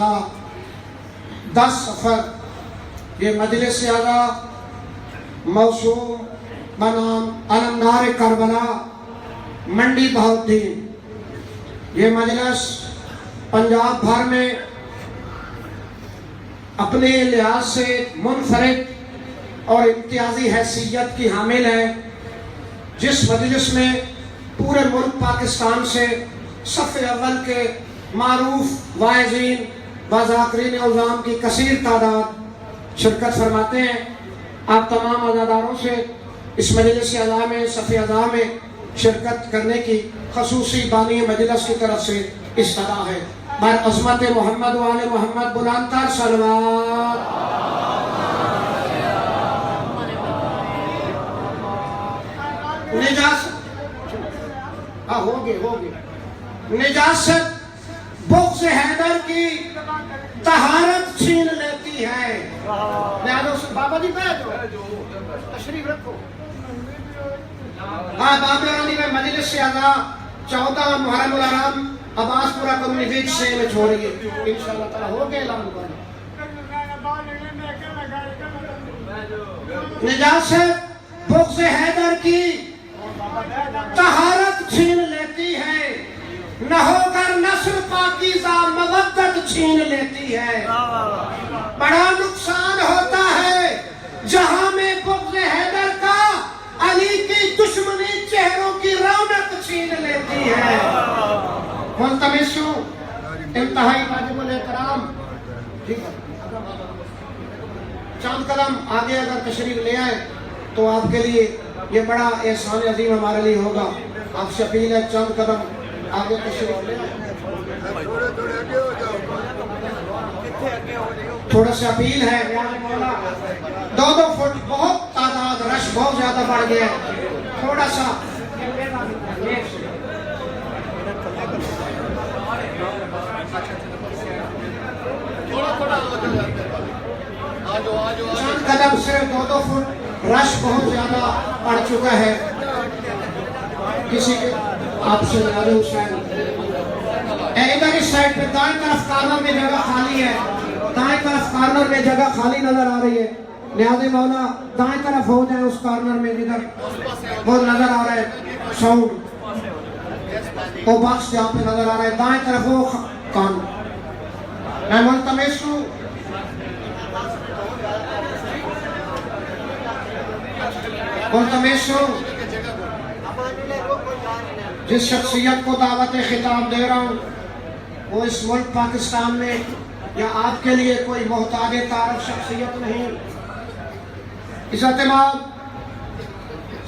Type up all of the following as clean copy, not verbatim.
کربلا 10 سفر. یہ مجلس اعلیٰ موسوم بنام علمدار کربلا منڈی بہاؤالدین. یہ مجلس پنجاب بھر میں اپنے لحاظ سے منفرد اور امتیازی حیثیت کی حامل ہے، جس مجلس میں پورے ملک پاکستان سے صف اول کے معروف واعظین و ذاکرین اعظام کی کثیر تعداد شرکت فرماتے ہیں. آپ تمام عزاداروں سے اس مجلس اعلیٰ میں صف اعلیٰ میں شرکت کرنے کی خصوصی بانی مجلس کی طرف سے استدعا ہے. بر عظمت محمد و آل محمد بلند تر صلوات. نجاست بغض حیدر کی طہارت چھین لیتی ہے. بابا جی تشریف رکھو. بابرانی میں مجلس سے اعلیٰ 14 محرم الحرام عباس پورا کمیونٹی سے میں چھوڑیے انشاءاللہ تعالیٰ ہو گئے اعلان کر. نجاست بغض حیدر کی طہارت چھین لیتی ہے، نہ ہو کر نسل پاکیزہ مودت چھین لیتی ہے. بڑا نقصان ہوتا ہے جہاں میں بغض حیدر کا علی کی دشمنی چہروں کی رونق چھین لیتی ہے. ملتمس ہوں انتہائی واجب الاحترام چند قدم آگے اگر تشریف لے آئے تو آپ کے لیے یہ بڑا احسان عظیم ہمارے لیے ہوگا. آپ سے اپیل ہے چند قدم آگے تشریف لے آئے. تھوڑا سا اپیل ہے 2 فٹ بہت تعداد رش بہت زیادہ بڑھ گیا ہے. تھوڑا سا چند قدم صرف 2 فٹ رش بہت زیادہ بڑھ چکا ہے. کسی کے آپ سے نازل حسین ادھر اس سائڈ پہ دائیں طرف کارنر میں جگہ خالی ہے. دائیں طرف کارنر میں جگہ خالی نظر آ رہی ہے. نیازی مولا دائیں طرف ہو جائے اس کارنر میں جدھر وہ نظر آ رہا ہے ساؤنڈ وہ باکس جہاں پہ نظر آ رہا ہے دائیں طرف وہ کان. میں ملتمس ہوں جس شخصیت کو دعوت خطاب دے رہا ہوں وہ اس ملک پاکستان میں یا آپ کے لیے کوئی محتاج تعارف شخصیت نہیں. عزت مآب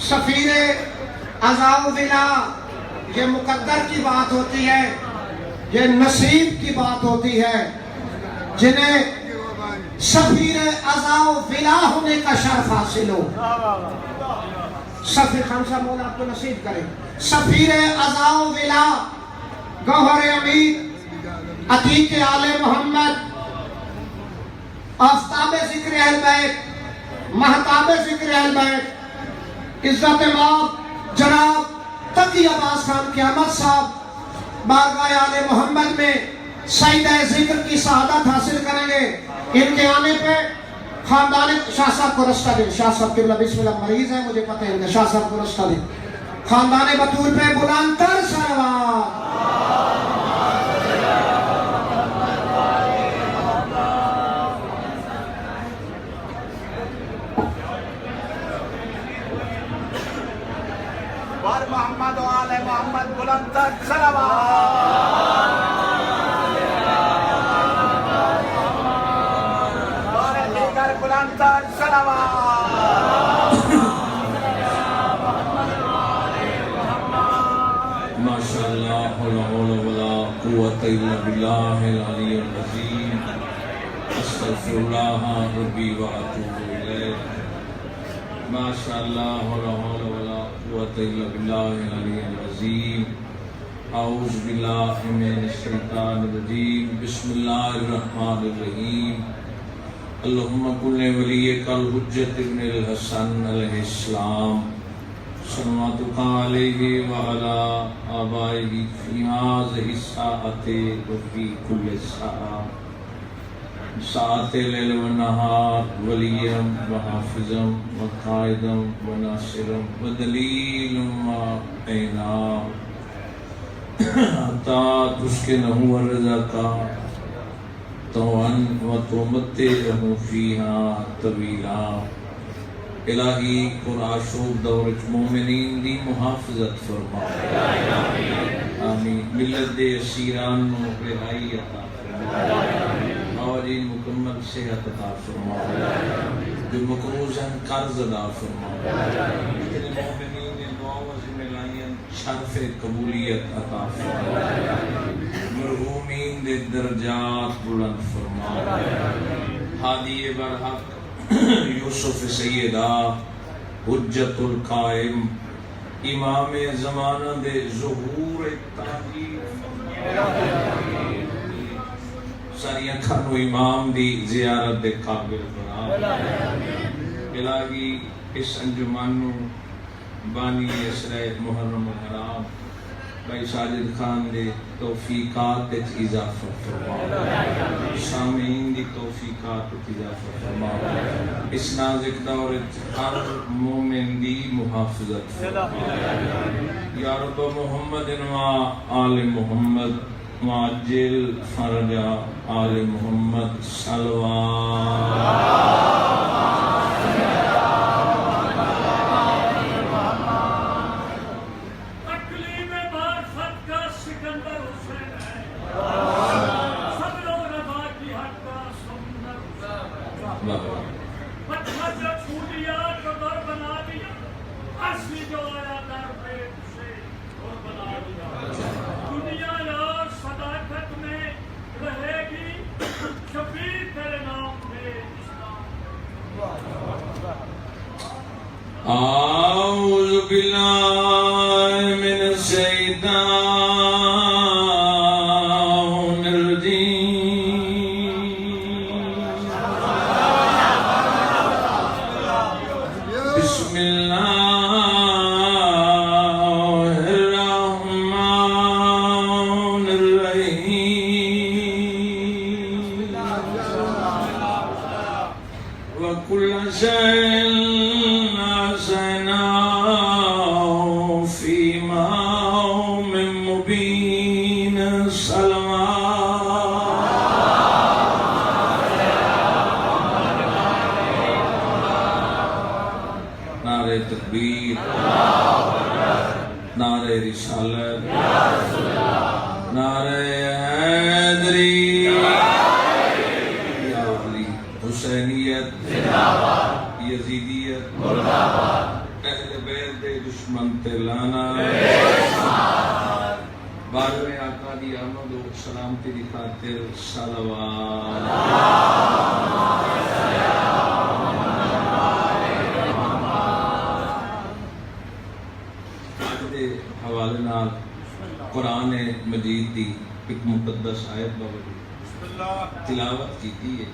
سفیر عزا و ولا یہ مقدر کی بات ہوتی ہے، یہ نصیب کی بات ہوتی ہے. جنہیں سفیر عزا و ولا ہونے کا شرف حاصل ہو، سفیر خان صاحب مولا آپ کو نصیب کرے. سفیر عزا و ولا گوہر امید عتیق آل محمد آفتاب ذکر اہل بیت مہتاب ذکر اہل بیت عزت مآب جناب تقی عباس خان قیامت صاحب بارگاہ آل محمد میں سیدہ ذکر کی سعادت حاصل کریں گے. ان کے آنے پہ خاندان شاہ صاحب کو رستہ دیں. شاہ صاحب قبلہ بسم اللہ مریض ہے مجھے پتہ ہے. شاہ صاحب کو رستہ دیں. خاندان بطول پہ بلند تر صلوات. بر محمد و آل محمد بلند تر صلوات. بلند تر صلوات. ماشاءاللہ لا حول ولا قوة الا باللہ العلی العظیم. استغفر اللہ ربی واتوب الیہ. ماشاءاللہ لا حول ولا قوة الا باللہ العلی العظیم. اعوذ باللہ من الشیطان الرجیم. بسم اللہ الرحمن الرحیم. اللہم کل ولیک الحجت ابن الحسن علیہ السلام صلواتک علیہ وعلا آبائہ فی هذه الساعة وفی کل ساعة ساعة الليل والنهار وليا وحافظا وقائدا وناصرا ودليلا وعينا حتى تسكنه رزقا طوعا وتمتعه فيها طويلا. الہی قرآن شوق دور مومنین دی محافظت فرما. آمین. ملت دے اسیران نو رہائی عطا فرما اور ان مکمل صحت عطا فرما. جو مقروض ہیں قرض ادا فرما. جتنے مومنین نے دعاؤں سے ملائیں شرف قبولیت عطا فرما. مرحومین دے درجات بلند فرما. ہادی برحق یوسف سیدہ حجت القائم امام زمانہ دے ظہور تاجیر ساری اکھانو امام دی زیارت دے قابل بنا. الہی اس انجمانو بانی اسرائے محرم الحرام بھائی ساجد خان دے توفیقات اچ اضافہ فرما. سامعین دی توفیقات اچ اضافہ فرما. اس نازک دور ہر مومن دی محافظت فرما. یا رب محمد و آل محمد معجل فرج آل محمد صلوات. أعوذ بالله من الشيطان الرجيم. بسم الله الرحمن الرحيم. وكل شيء تکبیر نعرہ رسالت نعرہ حیدری یا علی حسینیت یزیدیت اہل بیت دے دشمن تے لانا. بارہویں آقا دی آمد و سلامتی دی خاطر صلوات. حوالے نال قرآن مجید دی ایک مقدس آیت بابا تلاوت کی ہے.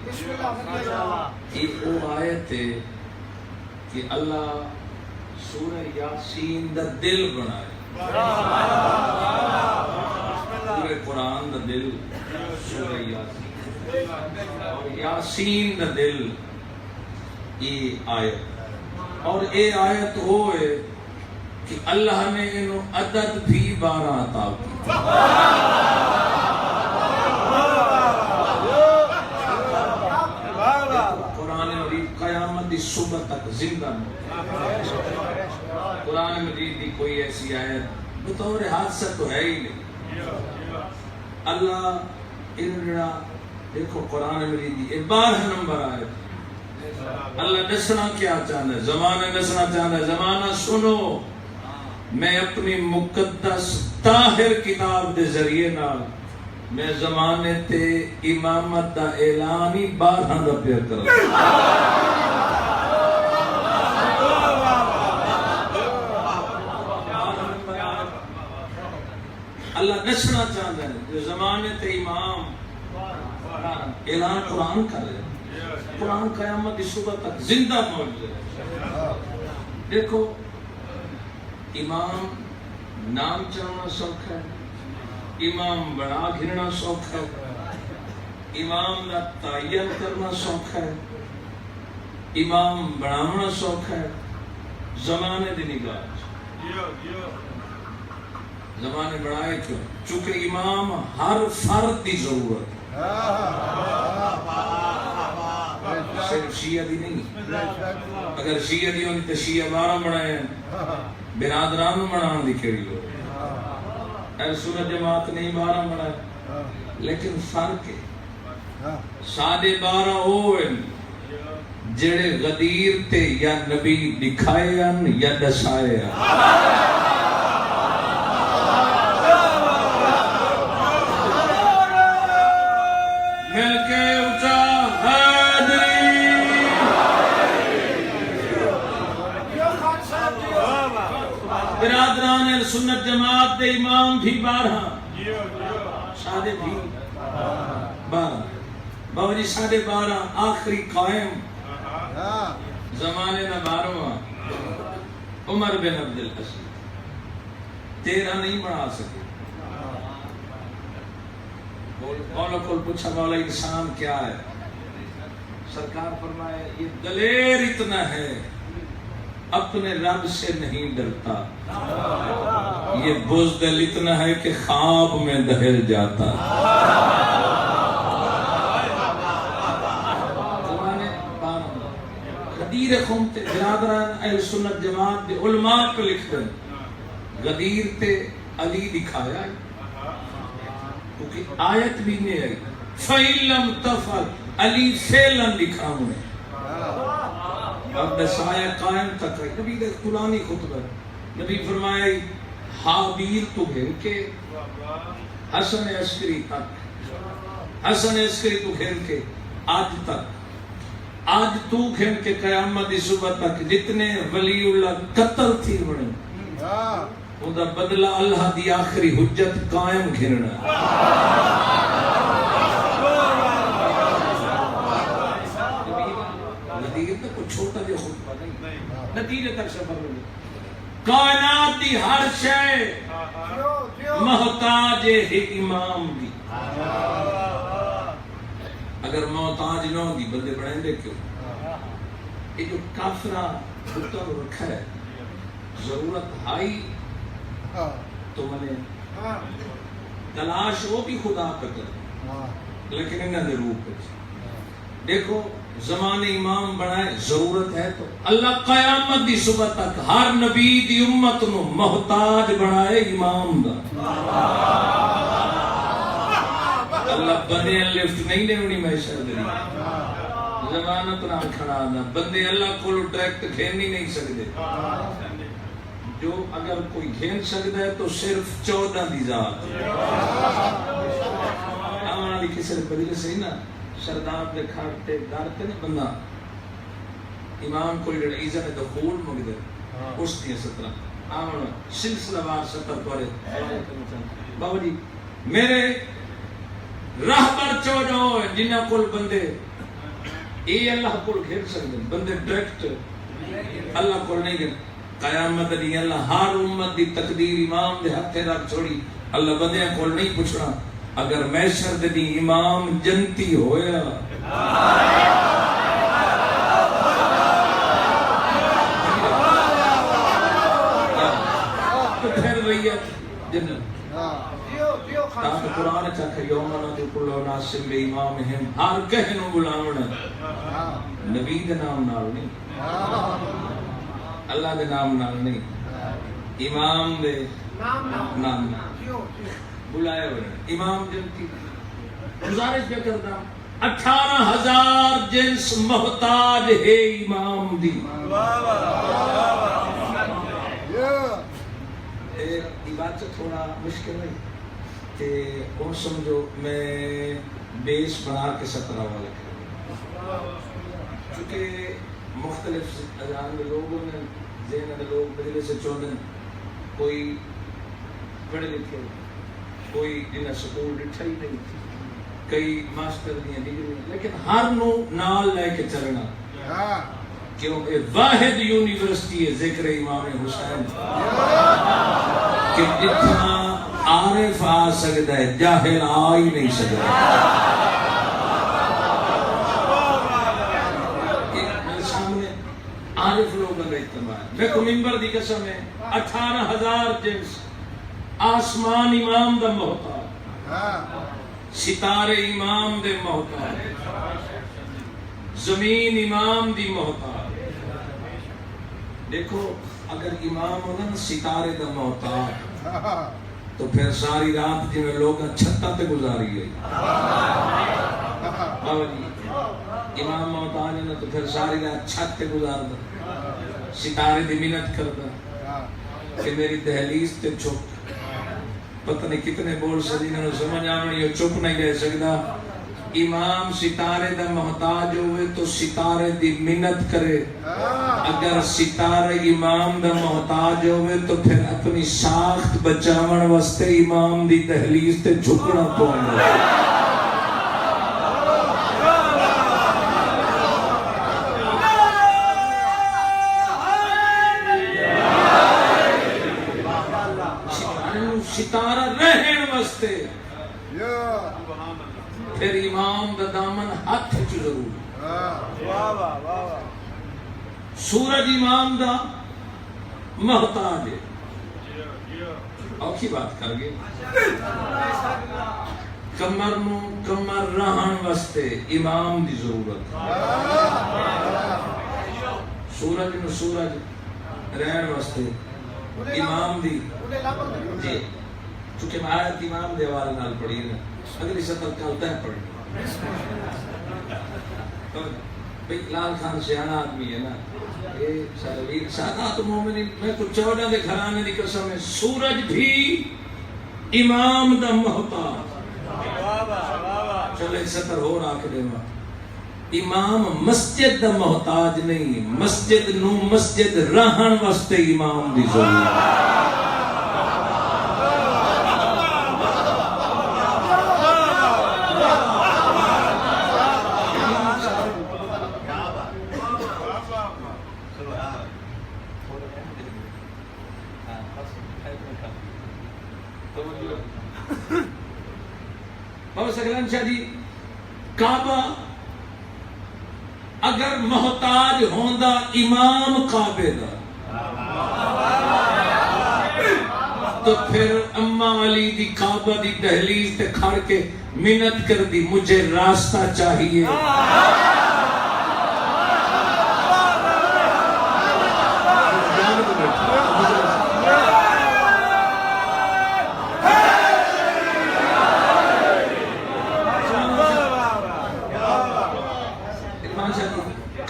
ایک وہ آیت ہے کہ اللہ سورہ یاسین دا دل بنائے. پورے قرآن دا دل سورہ یاسین اور یاسین دا دل یہ آیت. اور یہ آیت ہوئے کہ اللہ نے انہوں عدد بھی 12 عطا کی. قرآن مجید قیامت دی صبح تک زندہ قرآن مجید دی کوئی ایسی آیت بطور حادثہ تو ہے ہی نہیں. اللہ انہوں دیکھو قرآن مجید دی 12 نمبر آیت. اللہ دسنا کیا چاہتا ہے؟ زمانہ دسنا چاہتا ہے. زمانہ سنو، میں اپنی مقدس طاہر کتاب دے ذریعے نال میں زمانے تے امامت دا اعلان ہی 12 دا پیا کر اللہ دسنا چاہتا ہے جو زمانے تے امام اعلان قرآن کر رہے. قرآن قیامت کی صبح تک زندہ موجود ہے. دیکھو امام نام چاہنا سوکھ ہے، امام بڑا گھرنا سوکھ ہے. امام کا تعین کرنا سوکھا ہے، امام بناونا سوکھا ہے زمانے دی نگاہ زمانے بنائے کیوں؟ چونکہ امام ہر فرد دی ضرورت صرف شیعہ دی نہیں. اگر شیعہ دی ہوندی تو شیعہ 12 بنائے برادران بنان دی کیڑی لوڑ؟ اہل سنت جماعت نے 12 بنائے، لیکن فرق ہے 12.5 ہوئے جڑے غدیر تے یا نبی دکھائے یا دسائے. مل کے اونچا برادران اہل سنت جماعت دے امام بھی 12 سادے بھی 12 بابا جی 12.5 آخری قائم زمانے میں 12واں عمر بن عبدالعزیز 13 نہیں بنا سکے. مولا کو پوچھا مولا انسان کیا ہے؟ سرکار فرمائے یہ دلیر اتنا ہے اپنے رب سے نہیں ڈرتا، یہ بزدل اتنا ہے کہ خواب میں دہل جاتا. غدیر خمتے برادران اہل سنت جماعت دے علماء پہ لکھ دیں غدیر تے علی دکھایا ہے، کیونکہ آیت بھی نہیں آئی فَإِن لَمْ تَفْعَلْ علی فعلاً دکھاؤں ہے اور دسایا قائم تک ہے. نبی دے قرآنی خطبہ نبی فرمائے حابیل تو گھر کے حسن عسکری تک، حسن عسکری تو گھر کے آج تک، آج تو گھر کے قیامت دی صبح تک جتنے ولی اللہ قتل تھی بڑے وہ دا بدلہ اللہ دی آخری حجت قائم گھرنا. نتیجے تک کوئی چھوٹا جو خطبہ نہیں، نتیجے تک سفر ہوئی. کائنات دی ہر شے محتاج ہے امام دی. اگر محتاج نہ ہوندی بندے بنائیں دے کیوں؟ یہ جو کافرہ بتوں رکھا ہے ضرورت آئی تو میں تلاش وہ بھی خدا کا کر، لیکن انہوں نے روح پر دیکھو زمان امام بنائے ضرورت ہے تو اللہ قیامت دی صبح تک ہر نبی دی امت نو محتاج بنائے امام دا. اللہ بندے لفٹ نہیں دینی محشر دی ضمانت نہ کھڑا نہ بندے اللہ کو ڈائریکٹ گھین نہیں سکتے. جو اگر کوئی گھین سکتا ہے تو صرف 14 دی ذات. آمنا دی کسی نے بدلے سے ہی نا سردار دے کھاٹے دارتے نہیں بندہ امام کوئی لڑا عیزت دخول مگدر اس دیا 17 آمنا سلسلہ بار 70 پورے. بابا جی میرے رہبر 14 ہوئے جنہ کل بندے اے اللہ کل گھر سکتے بندے ڈائریکٹ اللہ کل نہیں گھر. قیامت دی اللہ ہر امت دی تقدیر امام دے ہتھے رکھ چھوڑی. اللہ بندیاں کول نہیں پوچھنا اگر محشر دی امام جنتی ہویا تو پھر ریت جنت. تاکہ قرآن چاکہ یوم ندعو کل اناس بامامہم ہر کہے نو بلاونا نبی دے نام نال نہیں، اللہ دے نام نال نہیں، امام دے نام بلائے ہوئے. امام جنتی گزارش کیا کرتا 18,000 جنس محتاج ہے امام دی. یہ بات سے تھوڑا مشکل ہے کہ کون سمجھو میں بیس بنا کے 17 والا کروں چونکہ مختلف اذان میں لوگوں نے ذہن میں لوگ بدلے سے چوندے کوئی پڑھے لکھے کوئی جنہیں سکول ڈٹھا ہی نہیں کئی ماسٹر دیا ڈگری لیکن ہر نو نال لے کے چلنا کیونکہ واحد یونیورسٹی ہے ذکر امام حسین کہ جتنا عارف آ سکتا ہے جاہل آ ہی نہیں سکتا. کا اجتماع ہے. میں کو منبر دی قسم ہے 18,000 جنس. آسمان امام دا محتاج, ستارے امام دے محتاج, زمین امام دی محتاج. دیکھو اگر امام ہوگا نا ستارے دا محتاج تو پھر ساری رات جی میں لوگ چھتہ تے گزاری گئی. امام محتاج ہے نا تو پھر ساری رات چھت تے گزار دا, ستارے دی منت کردا کہ میری دہلیز تے چھپ. پتہ نہیں کتنے بول سکتے انہوں نے سمجھ آنا یہ چپ نہیں رہ سکتا. امام ستارے دا محتاج ہوئے تو ستارے دی منت کرے. اگر ستارے امام دا محتاج ہوئے تو پھر اپنی ساخت بچاون واسطے امام دی دہلیز تے جھکنا پڑے. ستارہ رہن واسطے پھر امام دا دامن ہاتھ چ ضرور. سورج امام دا محتاج ہے. اوکھی بات کر گئے. کمر نو کمر رہن واسطے امام دی ضرورت. سورج نو سورج رہن واسطے امام دی. جی چونکہ میں آیت امام دے حوالے نال پڑھی ہے نا, اگلی سطر کالتا ہے پڑھی. بھئی لال خان سیانا آدمی ہے نا, یہ سالویر سادات مومنین. میں کچھ 14 دے گھرانے دی قسم ہے. سورج بھی امام دا محتاج. چلو ایک سطر ہو رکھ دے وا. امام مسجد دا محتاج نہیں, مسجد نو مسجد رہن واسطے امام دی ضرورت. بابا سکلان شاہ جی, کعبہ اگر محتاج ہوندا امام کعبے دا تو پھر اماں علی دی کعبہ دی دہلیز تے کھڑ کے منت کر دی مجھے راستہ چاہیے.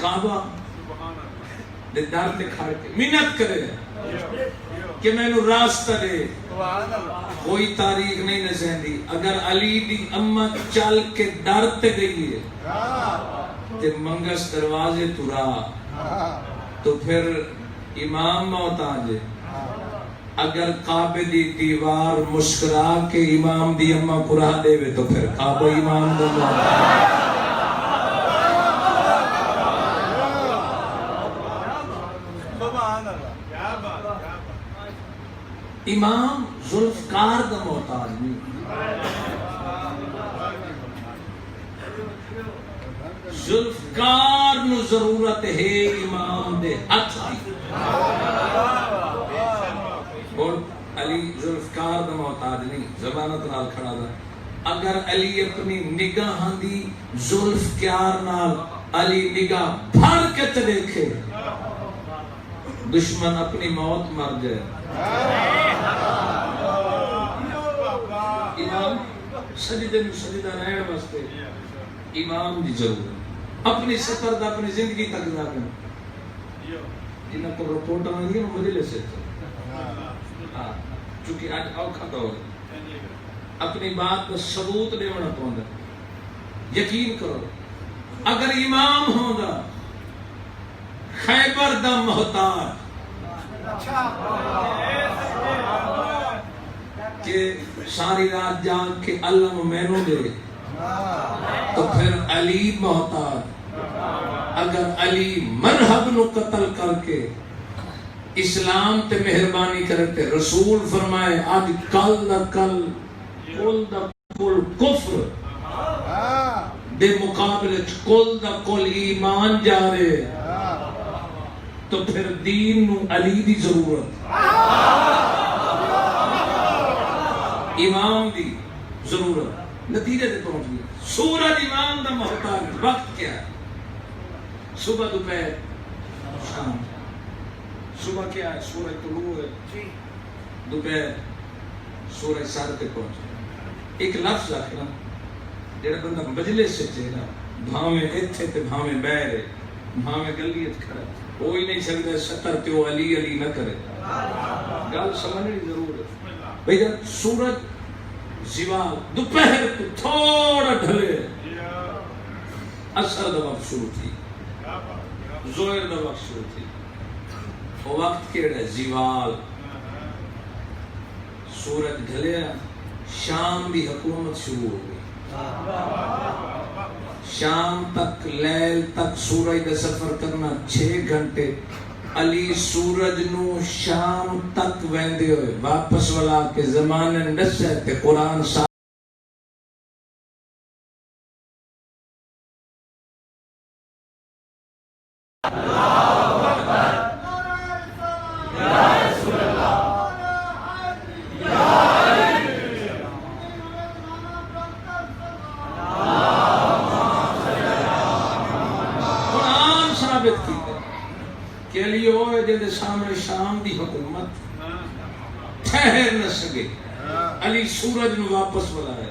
کعبہ دے در تے کھڑ کے منت کرے کہ میں نو راستہ دے. کوئی تاریخ نہیں نسیندی. اگر علی دی اماں چل کے در تے گئی ہے تے منگس دروازے تو راہ تو پھر امام محتاج ہے. اگر کعبے دی دیوار مسکرا کے امام دی اماں کو راہ دے تو پھر کعبہ امام دا محتاج. امام ذوالفقار دا محتاج نہیں. ذوالفقار نو ضرورت ہے امام دے ہاتھ دی. اور علی ذوالفقار دا محتاج نہیں, زبانت نال کھڑا دا. اگر علی اپنی نگاہ دی ذوالفقار نال علی نگاہ بھر کے تے دیکھے دشمن اپنی موت مر جائے. امام سجدے میں سجدہ رہن واسطے امام دی ضرورت. اپنی سفر دا اپنی زندگی تک لاگن جنہاں کو رپورٹ آنی ہے مجلے سے چونکہ آج اوکھا دور اپنی بات پر ثبوت دیونا پوندا. یقین کرو اگر امام ہوندا خیبر دا محتاج کہ ساری رات جاگ کے علم مینو دے تو پھر علی محتاج. اگر علی مرحب نو قتل کر کے اسلام تے مہربانی کرتے رسول فرمائے آج کل دا کل کل دا کل کفر دے مقابلے کل دا کل ایمان جا رہے تو پھر دین نو علی دی ضرورت، امام دی ضرورت، نتیجے تے پہنچ گئی. سورج امام دا محتاج. وقت کیا ہے؟ صبح دوپہر شام. صبح کیا ہے؟ سورج طلوع ہے، دوپہر سورج سر تے پہنچ. ایک لفظ آخنا جڑا بندہ مجلس سے چہرا بھاویں ایتھے تے بھاویں باہر ہے، بھاویں گلی وچ کھڑا ہو ہی نہیں سکدا ستر تے وہ علی علی نہ کرے. گل سمجھنی ضرور ہے بھئی. جب سورج زوال دوپہر تو تھوڑا ڈھلے، اثر دا وقت شروع تھی، ظہر دا وقت شروع تھی. وہ وقت کیڑا ہے؟ زوال. سورج ڈھلیا، شام دی حکومت شروع ہو گئی. شام تک، لیل تک سورج دا سفر کرنا 6 گھنٹے. علی سورج نو شام تک ویندے ہوئے واپس والا کے زمانے نسے تے قرآن سا کے لیے ہوئے جن سامنے شام دی حکومت ٹھہر نہ سکے. علی سورج نو واپس بلائے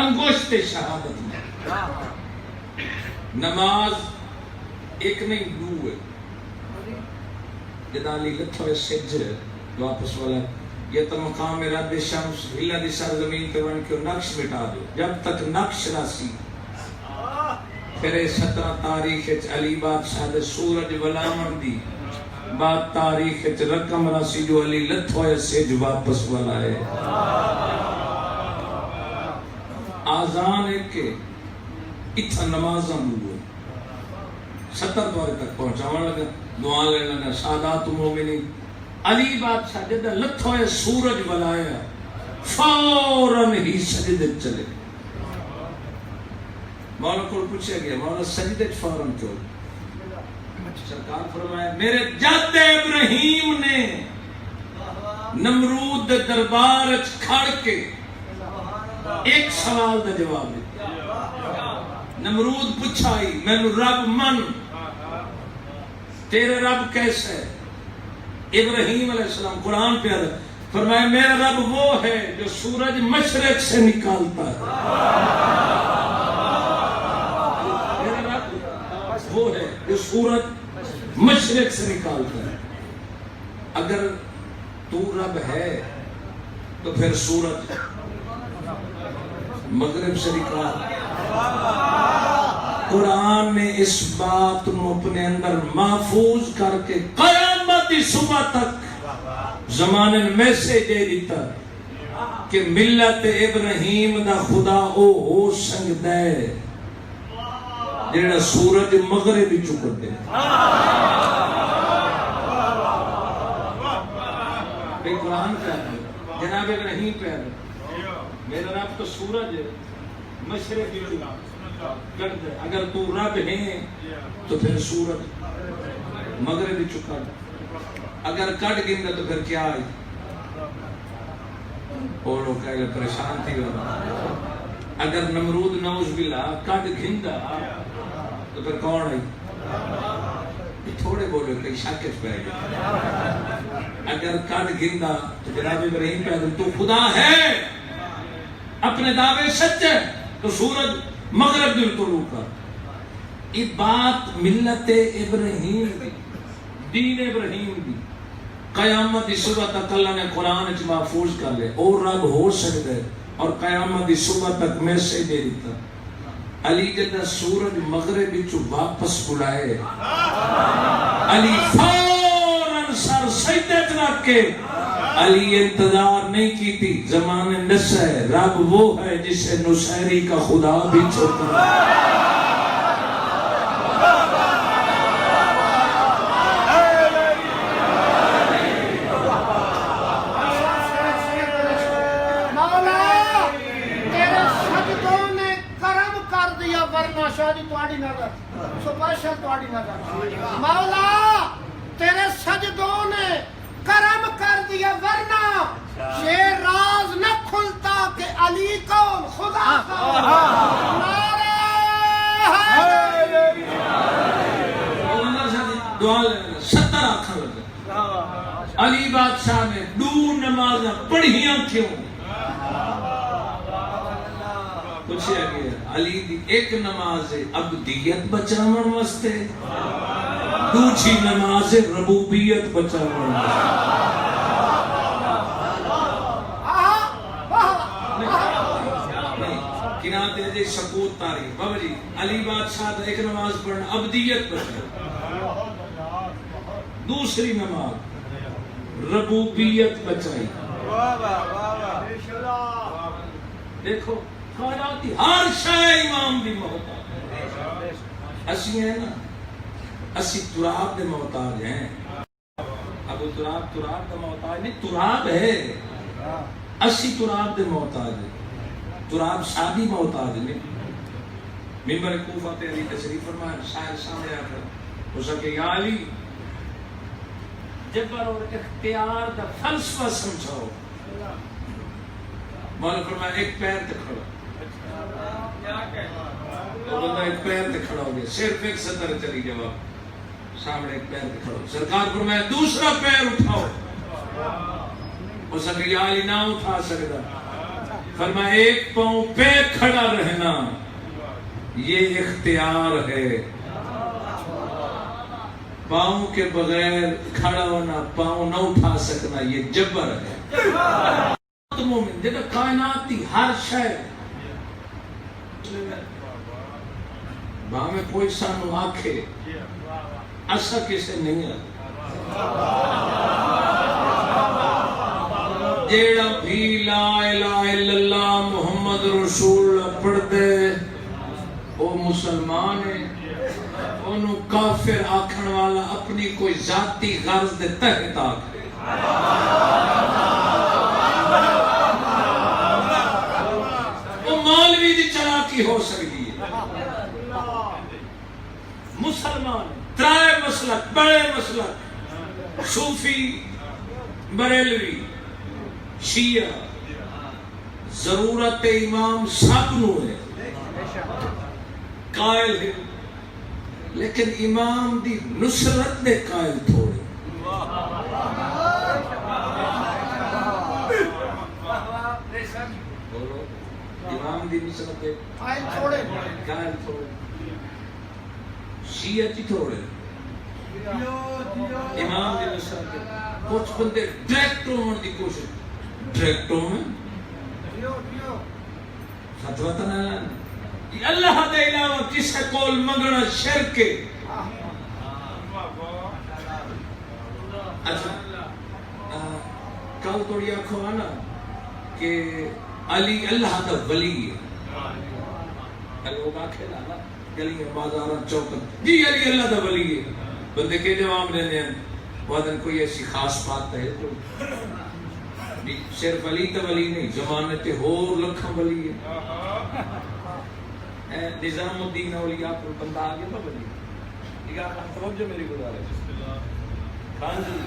انگشت شہادت میں. نماز ایک نہیں دو ہے. جد علی لتھوئے سج واپس بلائے یہ تو مقام رب شمس ہلا دی سرزمین تے بن کے نقش مٹا دو. جب تک نقش راسی پھر 17 تاریخ علی بادشاہ دے سورج ولامن دی بعد تاریخ رقم راسی جو علی لتھوئے سج واپس والا ہے. آزان ہے کہ اتھا نمازاں ہوئے 70 دورے تک پہنچاوان لگا. دعا لینا سادات مومنین. علی بادشاہ جدہ لتھوئے سورج ولایا فوراً ہی سجدے چلے. مولا کو پوچھا گیا مولا سجدے فوراً کیوں؟ سرکار فرمایا میرے جد ابراہیم نے نمرود دے دربار کھڑ کے ایک سوال دا جواب دیا. نمرود پوچھائی مینو رب من، تیرے رب کیسے ہے؟ ابراہیم علیہ السلام قرآن پہ آدھا فرمایا میرا رب وہ ہے جو سورج مشرق سے نکالتا ہے. وہ ہے جو سورج مشرق سے نکالتا ہے. اگر تو رب ہے تو پھر سورج مغرب سے نکال. قرآن نے اس بات کو اپنے اندر محفوظ کر کے قیامت کی صبح تک زمانے میں سے دے دیتا کہ ملت ابراہیم دا خدا او ہو سکتا ہے جیڑا سورج مغرب چکر دے. قرآن کہتا ہے جناب ابراہیم پہ میرا رب تو سورج ہے مشرق کر دے. اگر تو رب ہے تو پھر سورج مغرب چکا. اگر کٹ گندا تو پھر کیا ہے؟ اور لوگ کہے پریشان تھی. اگر نمرود نعوذ باللہ کٹ گندا تو پھر کون ہے؟ تھوڑے بولے کئی شاکت پہ گئے. اگر کٹ گندا تو جناب ابراہیم پہ تو خدا ہے اپنے دعوے سچے تو سورج مغرب دل کو روکا. یہ بات ملت ابراہیم دی دین ابراہیم دی قیامت دی صبح تک اللہ نے قرآن اچ محفوظ کر لے. اور رب ہو سکتا ہے اور قیامت دی صبح تک میسج دے دیتا. علی جدہ سورج مغرب وچ واپس بلائے علی فوراً سر سجدے رکھ کے علی انتظار نہیں کی تھی. زمانے نسا ہے رب وہ ہے جسے نصیری کا خدا بھی چھوٹا ہے. شادی تواڈی نظر سپیشل تواڈی نظر مولا تیرے سجدوں نے کرم کر دیا، ورنہ یہ راز نہ کھلتا کہ علی کون خدا کون۔ نعرہ حیدری۔ دعا لینا 70 آنکھیں لگے علی بادشاہ نے 2 نمازیں پڑھیاں کیوں؟ پوچھا گیا علی دی ایک نماز عبدیت بچاون واسطے، دوسری نماز ربوبیت بچاون واسطے۔ کنا دے دے ثبوت تاریخ بابا جی علی بادشاہ دا ایک نماز پڑھنا عبدیت بچائی، دوسری نماز ربوبیت بچائی۔ دیکھو کائناتی ہر شے امام دی محتاج، اسی ہیں نا، اسی تراب دے محتاج ہیں۔ ابو تراب دا محتاج نہیں، تراب ہے، اسی تراب دے محتاج ہیں، تراب شادی محتاج نہیں۔ ممبر کوفہ تے علی تشریف فرمایا، شاعر سامنے آ کر اس کہ یا علی جبر اور اختیار دا فلسفہ سمجھاؤ۔ مولا فرمایا ایک پیر تے کھڑا، تو بندہ ایک پیر تے کھڑا ہو گیا، صرف ایک سطر چلی جواب، سامنے ایک پیر تے کھڑا ہو۔ سرکار فرمایا دوسرا پیر اٹھاؤ، اس کہ یا علی نہ اٹھا سکتا، فرمایا ایک پاؤں پہ کھڑا رہنا یہ اختیار ہے، پاؤں کے بغیر کھڑا ہونا، پاؤں نہ اٹھا سکنا یہ جبر ہے۔ مومن جب کائناتی ہر شے میں کوئی سانو آکھے ایسا کسے نہیں ہے، جیڑا بھی لا الہ الا اللہ محمد رسول پڑھ دے وہ مسلمان ہے، انہوں کافر آکھن والا اپنی کوئی ذاتی غرض دے تحت آکھے۔ وہ مولوی دی چلاکی ہو سکتی ہے، مسلمان ترائے مسلک بڑے مسلک صوفی بریلوی شیعہ ضرورت امام سب نو ہے، قائل ہے، لیکن امام دی نصرت دے قائل تھوڑے۔ امام دی نصرت دے قائل تھوڑے، شیعہ چی تھوڑے، امام دی نصرت دے کچھ بندے ڈائریکٹ ہونے دی کوشش، ڈائریکٹ ہونے فتوہ تنالان اللہ دے علاوہ کسے کول منگنا شرک ہے۔ اچھا کل توڑی آنکھوں آنا کہ علی اللہ دا ولی ہے، لوگ آنکھیں لانا گلیاں بازاراں چوکن جی علی اللہ دا ولی ہے، بندے کے جواب لینے ہیں وعدن کوئی ایسی خاص بات ہے تو صرف علی تا ولی نہیں، زمانے تے ہور لکھاں ولی ہے۔ نظام الدین اولیاء پر بندہ آگے نہ ولی نگاہ خان توجہ میری گزارش خان جی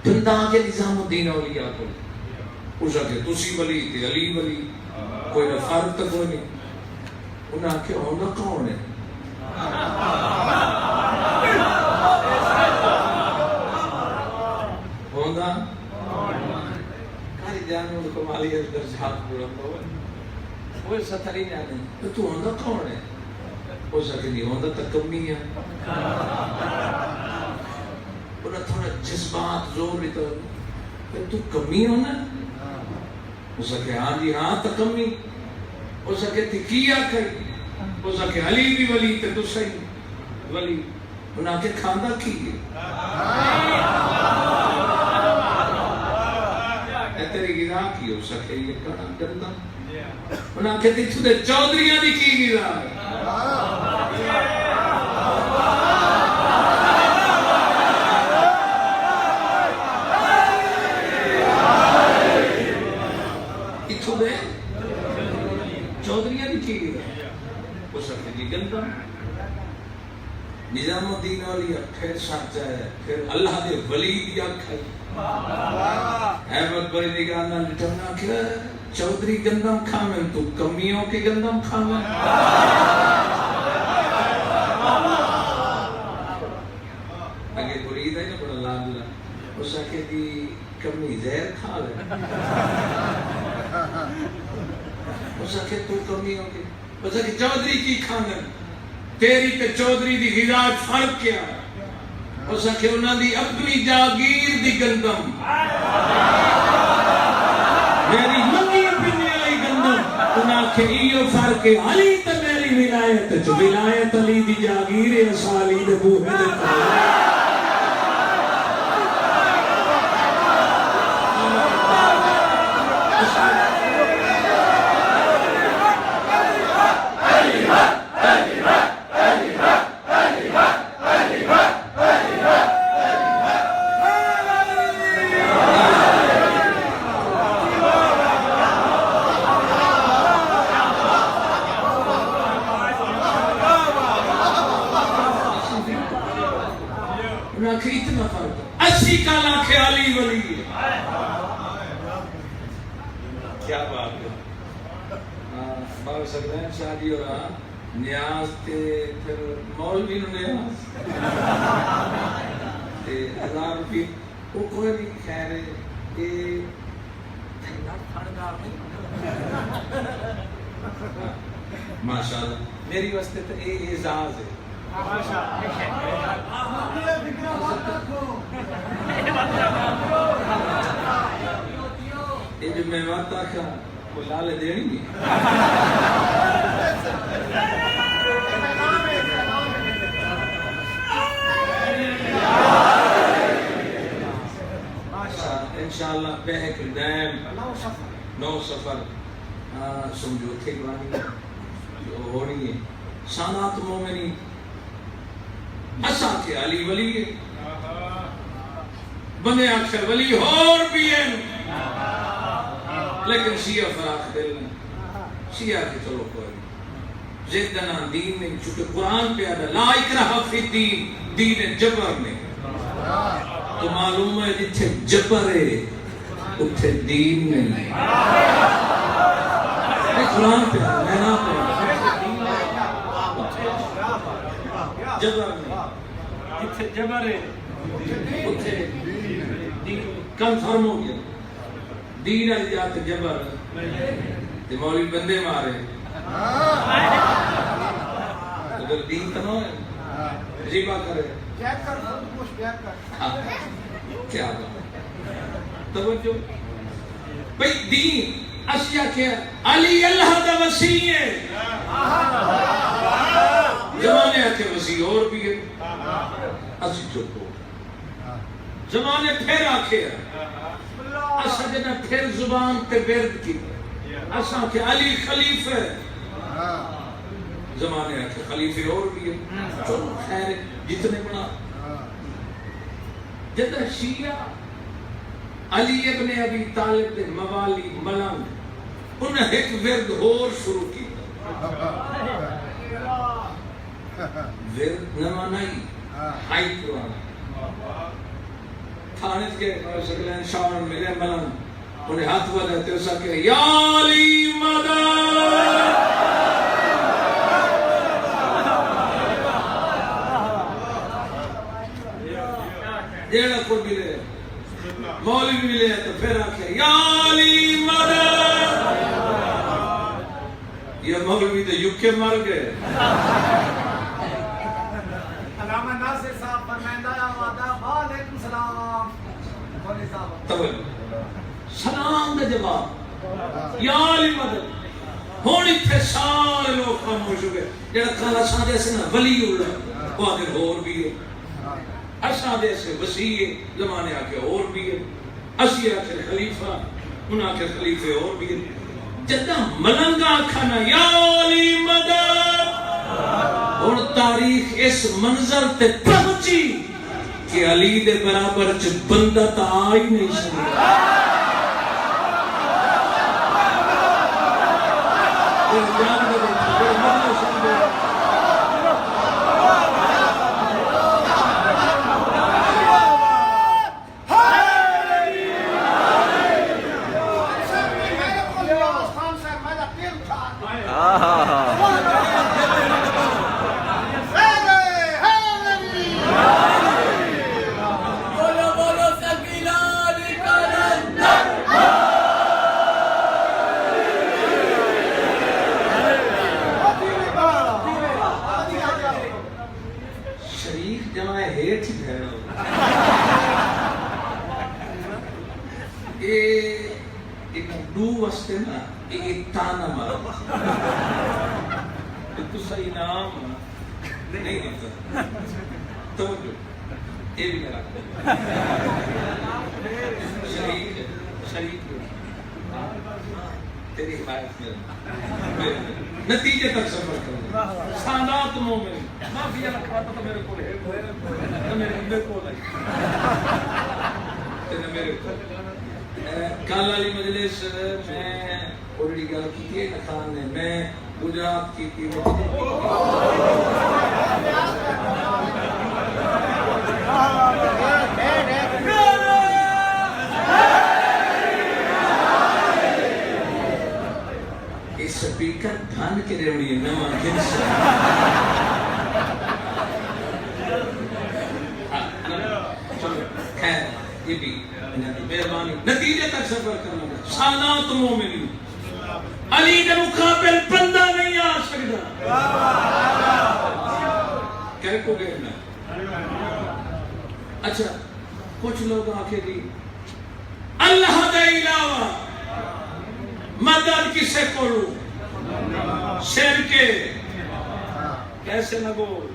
بندہ آگے نظام الدین اولیاء پر اس آگے تسی ولی تے علی ولی کوئی نہ فرق تا کوئی نہیں، انہیں آکے ہونا کون ہے؟ ہونا کاری جانے ان کو مالی اندر جھاک بڑھتا ہوئے وہ ستھری جانے تو ہونا کون ہے؟ ہو سکے نہیں ہونا تا کمی ہے، انہیں تھوڑا جذبات زور لیتا ہے تو کمی ہونا، ہو سکے ہاں جی ہاں تا کمی، ہو سکے تھی کیا کئی، ہو سکے علی بھی ولی تے تو صحیح ولی، انہاں کے کھاندہ کی ہے اے تیری گزا کی ہو سکے یہ کڑا گندہ، انہاں کے تھی چھوٹے چودریاں دی کی گزا ہے۔ اتھو دے چودریاں دی کی گزا ہو سکے جی گندہ نظام الدین اولیاء پھر سچ ہے، پھر اللہ دے ولی دی اکھ ہے۔ احمد بڑی نگاہ نال لٹنا کہ چودھری گندم کھاویں تو کمیوں کے گندم کھاویں۔ اگے مرید ہے نا بڑا لاڈلا، اس آکھے دی کمی زہر کھا لے، اس آکھے تو کمیوں کے، اس آکھے چودھری کی کھانا تیری تے چودھری دی غذا فرق کیا؟ اس آکھے انہاں دی اپنی جاگیر دی گندم، میری منگی پینے والی گندم، انہاں آکھے ایو فرق ہے علی تے میری ولایت، جو ولایت علی دی جاگیر ہے اس علی دے بوہے دے پاس۔ اتنا فرق 80 کا لاکھ علی ولی کیا بات ہے۔ بابا سکرین شادی ہو رہا نیاز تے پھر مولوی نو نیاز تے 1000 روپے وہ کوئی نہیں خیر ہے یہ ماشاءاللہ میری واسطے تو یہ اعزاز ہے۔ یہ جو میں بات آکھا وہ لالے دینی نہیں، انشاءاللہ بہک نیم 9 سفر سمجھوتے بانی ہونی ہے سانات مومنی اسا کے علی ولی ہے بندے اکثر ولی اور بھی ہیں لیکن شیعہ فراخ دل نہیں، شیعہ کی چلو کوئی زدنا دین نہیں، چونکہ قرآن پہ آدھا لا اکراہ فی الدین، دین جبر نہیں، تو معلوم ہے جتھے جبر ہے اتھے دین نہیں۔ قرآن پہ آدھا میں نہ پہ جبر نہیں، جتھے جبر ہے اتھے کنفرم ہو گیا دین علی جات جبر تے مولوی بندے مارے اگر دین تو نہ ہے ریبا کرے چیک کر کچھ بیان کر کیا بات توجہ بھئی دین اشیاء کیا علی اللہ دا وسیع ہے زمانے کے وسیع اور بھی ہے اسی چپ ہو زمانے پھر آکھے اسا جنا پھر زبان تے ورد کی اسا کہ علی خلیفہ زمانے آکھے خلیفے اور بھی ہے چلو خیر جتنے بنا جدہ شیعہ علی ابن ابی طالب دے موالی ملنگ انہیں ایک ورد اور شروع کی ورد نما نہیں ہائی قرآن تھانت کے سکلین شاور ملے ملنگ انہیں ہاتھ وعدہ تے اسا کہ یا علی مدد دیڑا کو ملے مولوی ملے تو پھر آکھے یا علی مدد یہ مولوی تو یکے مر گئے۔ علامہ ناصر صاحب فرمائندہ وعدہ وعلیکم السلام توجہ سلام دا جواب یا علی مدد ہون اتھے سارے لوگ خاموش ہو گئے جڑا کالا سادے سے نا ولی اللہ وہ آدھر اور بھی ہے اساں دے سے وسیع زمانے آکے اور بھی ہے اسی آکے خلیفہ ان آکے خلیفے اور بھی ہے جدہ ملنگا کھانا یا علی مدد اور تاریخ اس منظر تے پہنچی کہ علی دے برابر چ بندہ تا آئی نہیں سکتا بولو بولو سکینہ کلندر شریف جمع ہیٹ ہی ہے ایک ڈو واسطے نا ایک تانا مارا تو صحیح نام نہیں دیتا تو یہ بھی میرا شریف تیری حمایت میں نتیجے تک سفر کروں سادات مومن معافی رکھواتا تو میرے کو ہے میرے کو میرے کو کل والی مجلس میں آلریڈی گل کی ہے خان نے میں گجرات کی تھی سپیکر دھن کے ریوڑی ہے نہ ممکن سے چلو خیر یہ بھی مہربانی نتیجے تک سفر کرنا ہے سالات مومن علی کے مقابل بندہ نہیں آ سکتا کہہ کو گئے نا اچھا کچھ لوگ آکے دی اللہ دے علاوہ مدد کسے کرو شیر کے کیسے نہ بول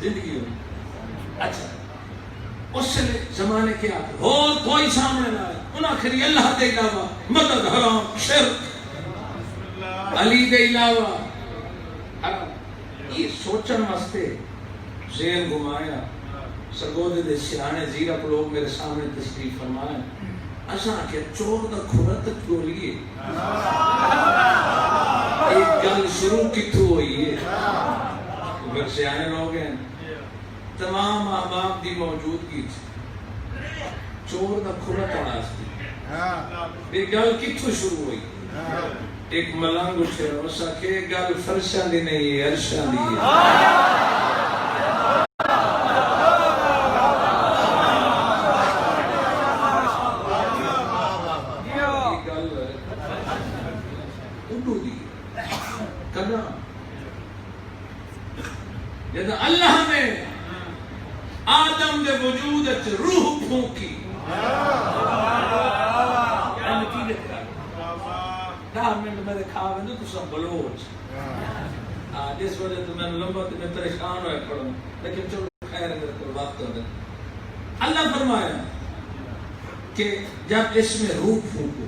زندگی ہو اچھا اس سے زمانے کے آتے اور کوئی سامنے نہ آئے انہاں کھری اللہ دے علاوہ مدد حرام شرک علی دے علاوہ حرام یہ سوچن واسطے ذہن گھمایا سرگودے دے سیانے زیرہ کو لوگ میرے سامنے تشریف فرمائے اساں کہ چور دا کھرت گولیے ایک گل شروع کتھو ہوئی ہے پھر سیانے لوگ ہیں تمام احباب دی موجودگی تھی چور دا کھرت آناس تھی ایک گل کتھو شروع ہوئی ایک ملنگ اٹھے اسا کہ گل فرشاں دی نہیں ہے عرشاں دی ہے جب اللہ نے آدم دے وجود اچھ روح پھونکی منٹ میں کھاوے نا تو سب بلوچ جس وجہ تو میں لمبا تو میں پریشان ہوئے پڑھوں لیکن چلو خیر میرے کو وقت ہوتا اللہ فرمایا کہ جب اس میں روح پھونکو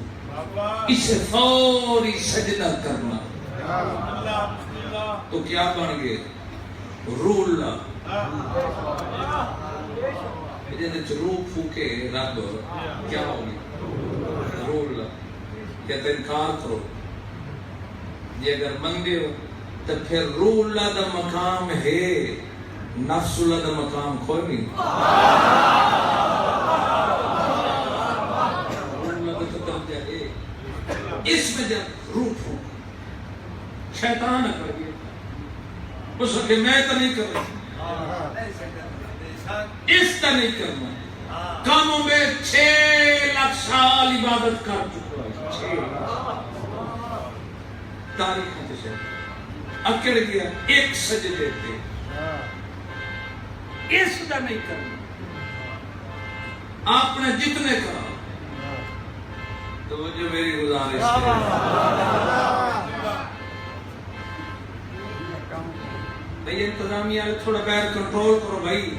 اسے فوری سجدہ کرنا تو کیا بن گئے روح اللہ جیسے روح پھوکے رب کیا ہوگی روح اللہ کہتے انکار کرو یہ اگر منگے ہو تو پھر روح اللہ دا مقام ہے نفس اللہ دا مقام کوئی نہیں روح اللہ دا تو درجہ ہے اس میں جب روح پھوک شیطان کر گیا اس وقت میں تو نہیں کر رہا اس طرح نہیں کرنا کاموں میں 6 لاکھ سال عبادت کر چکا ہے تاریخ سے اکڑ گیا ایک سجدے پہ اس طرح نہیں کرنا آپ نے جتنے کرا تو مجھے میری گزارش بھئی انتظامیہ تھوڑا بیر کنٹرول کرو بھائی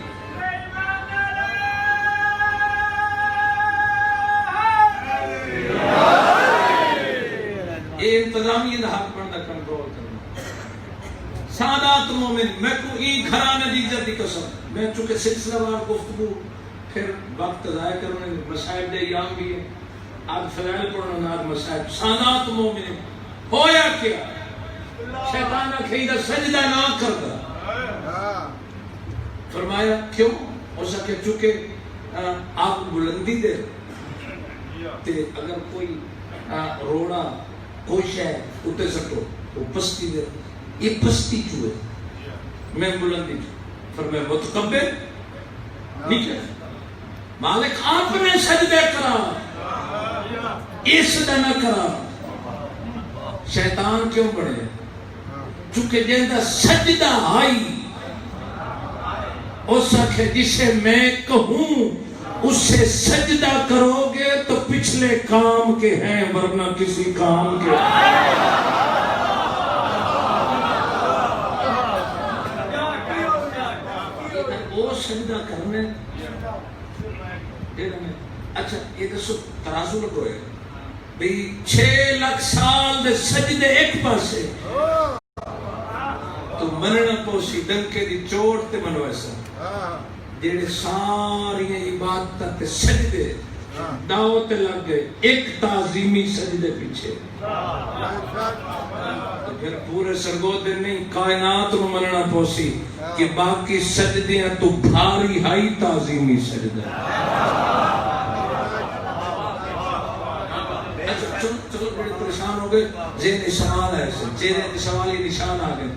یہ انتظامیہ دا حق بندہ کنٹرول کرنا سادات مومن میں کو ای گھرانے دی عزت دی قسم میں چونکہ سلسلہ وار گفتگو پھر وقت ضائع کرنے مسائل دے ایام بھی ہے آج فضائل پڑھنا ناد مسائل سادات مومن ہویا کیا شیطان خیدہ سجدہ نہ کرتا فرمایا کیوں ہو سکے چونکہ آپ بلندی دے تے اگر کوئی روڑا کوئی شے اتنے سٹو وہ پستی دے یہ پستی کیوں ہے میں بلندی فرمایا متکبر نیچے مالک آپ نے سجدے کرا اس دا نہ کرا شیطان کیوں بڑھے چونکہ جیندہ سجدہ آئی اس آکھے جسے میں کہوں اس سے سجدہ کرو گے تو پچھلے کام کے ہیں ورنہ کسی کام کے وہ سجدہ کرنے اچھا یہ دسو ترازو لگو ہے بھئی 6 لاکھ سال دے سجدے ایک پاسے تو مننا پوسی ڈنکے دی چوٹ تے منو ایسا جیڑے ساری عبادت تے سجدے دعوت لگ گئے ایک تعظیمی سجدے پیچھے تو پھر پورے سرگودے نہیں کائنات نو مننا پوسی کہ باقی سجدیاں تو بھاری ہائی تعظیمی سجدہ چلو بڑے پریشان ہو گئے ذہن سوال ہے چہرے سوالی نشان آ گئے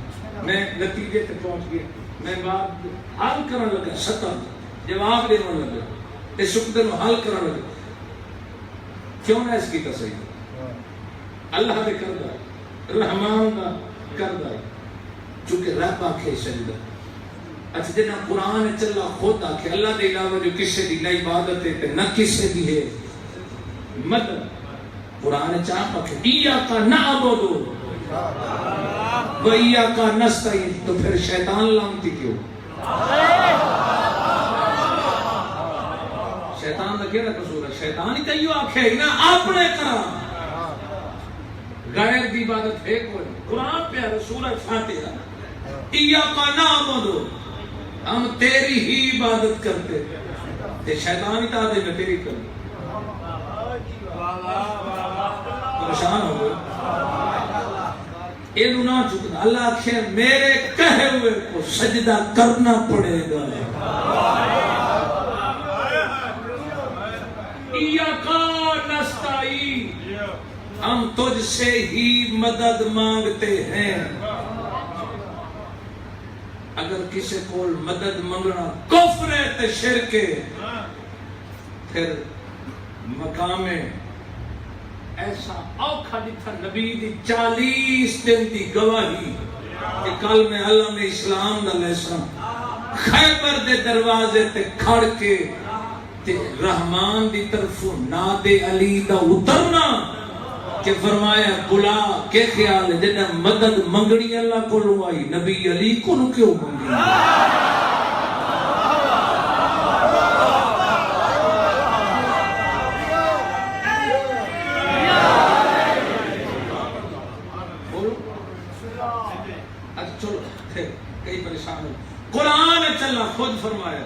میں نتیجے تک پہنچ گیا میں بات حل کرنے لگا سطح جواب دینے لگا اس شکدے میں حل کرنے لگا کیوں نہ اس کی تصحیح اللہ نے کردہ رحمان کا کردہ چونکہ رب آکھے سجدہ اچھا جنہا قرآن چلا خود آکھے اللہ دے علاوہ جو کسے دی نہ عبادت ہے نہ کسے دی ہے مدد قرآن چاہ پکے ایاکا نعبدو و ایاکا نستعین تو پھر شیطان لامتی کیوں شیطان دا کیڑا قصور ہے شیطان ہی تیو آکھے نا اپنے کرا غیر دی عبادت ہے کوئی قرآن پہ سورہ فاتحہ ایاکا نعبدو ہم تیری ہی عبادت کرتے تے شیطان ہی تا دے میں تیری کروں پریشان ہو گئے یہ نہ چکنا اللہ آکھے میرے کہے ہوئے کو سجدہ کرنا پڑے گا ایاکا نستعین ہم تجھ سے ہی مدد مانگتے ہیں اگر کسی کو مدد منگنا کفر ہے تے شرک ہے پھر مقام ایسا اوکھا دیتھا نبی دی 40 دن دی گواہی کہ کل میں اللہ نے اسلام دا لیسن خیبر دے دروازے تے کھڑ کے تے رحمان دی طرف ناد علی دا اترنا کہ فرمایا بلا کے خیال ہے جنہ مدد منگنی اللہ کو لو آئی نبی علی کو نو کیوں منگی قرآن چلا خود فرمایا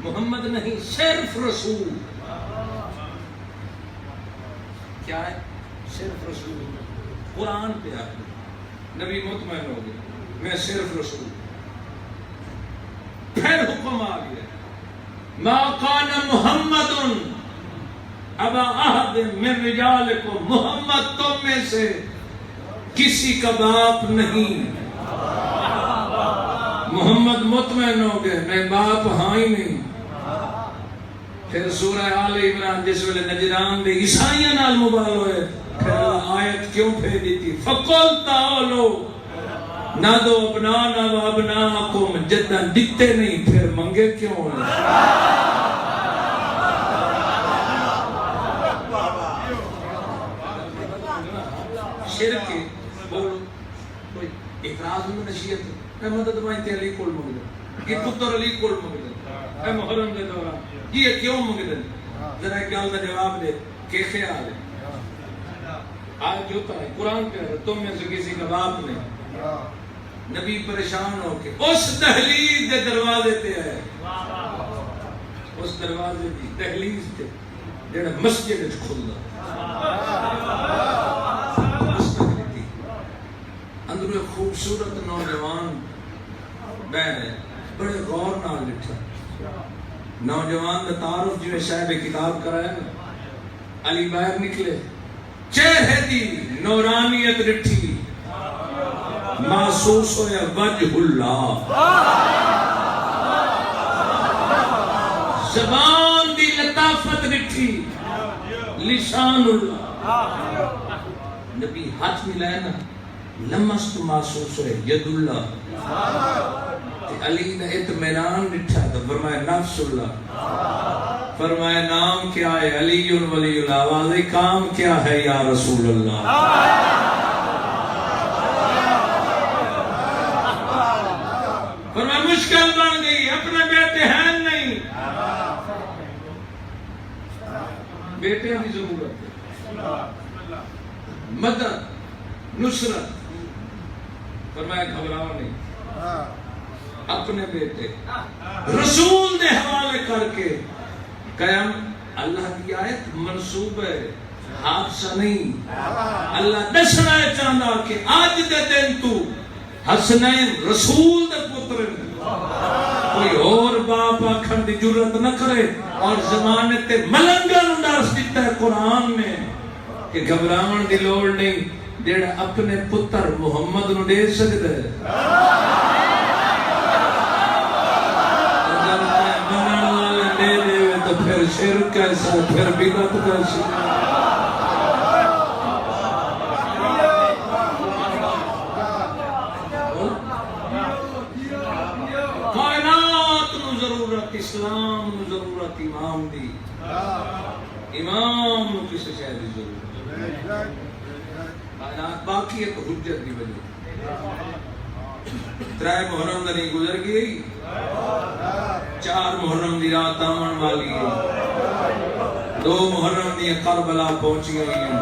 محمد نہیں صرف رسول کیا ہے صرف رسول قرآن پہ آ نبی مطمئن ہو گئے میں صرف رسول پھر حکم آ گیا ما کان محمد ابا احد من رجالکم محمد تم میں سے کسی کا باپ نہیں محمد مطمئن ہو گئے میں باپ ہاں ہی نہیں پھر سورہ آل عمران جس ویلے نجران دے عیسائیاں نال مبال ہوئے پھر اللہ آیت کیوں بھیجی تھی فقل تعالو نہ دو ابنانا و ابناکم جدہ دکھتے نہیں پھر منگے کیوں ہوئے شرک ہے بولو کوئی اعتراض میں نشیت اے مدد مائنتے علی کول مگدن یہ پتر علی کول مگدن اے محرم دے دوران یہ کیوں مگدن ذرا ایک گال کا جواب دے کہ خیال ہے آج جو ہے قرآن کہہ رہا تم میں سے کسی کا باپ نہیں نبی پریشان ہو کے اس دہلیز دے دروازے تے ہے اس دروازے دی دہلیز تے جڑا مسجد کھلدا اندر ایک خوبصورت نوجوان بہن بڑے غور نال لکھا نوجوان دا تعارف جو صاحب کتاب کرائے نا، علی باہر نکلے، چہرے دی نورانیت رٹھی، محسوس ہویا وجہ اللہ، زبان دی لطافت رٹھی، لسان اللہ، نبی ہاتھ ملائے نا لمست محسوس ہوئے ید اللہ، علی نے اطمینان ڈٹھا تو فرمایا نفس اللہ، فرمایا نام کیا ہے؟ علی ولی اللہ، واضح کام کیا ہے یا رسول اللہ؟ فرمایا مشکل بن گئی، اپنے بیٹے ہیں نہیں، بیٹے کی ضرورت ہے، مدد نصرت، فرمایا گھبراؤ نہیں، اپنے بیٹے رسول دے حوالے کر کے قیام، اللہ کی آیت منصوب ہے، حادثہ نہیں، اللہ دسنا ہے چاہتا کہ آج دے دن تو حسنین رسول دے پتر کوئی اور باپ آکھن دی جرت نہ کرے، اور زمانے تے ملنگا انداز دیتا ہے قرآن میں کہ گھبراؤن دی لوڑ نہیں، جیڑا اپنے پتر محمد نو دے سکتا ہے، پھر شرک کیسا، پھر بدعت کیسی؟ کائنات نو ضرورت اسلام نو ضرورت امام دی، امام نو کسی شاید دی ضرورت، کائنات باقی ہے تو حجت دی وجہ، ترائے محرم دنی گزر گئی، 4 محرم دی رات آمن والی ہے، 2 محرم دی کربلا پہنچ گئی ہیں،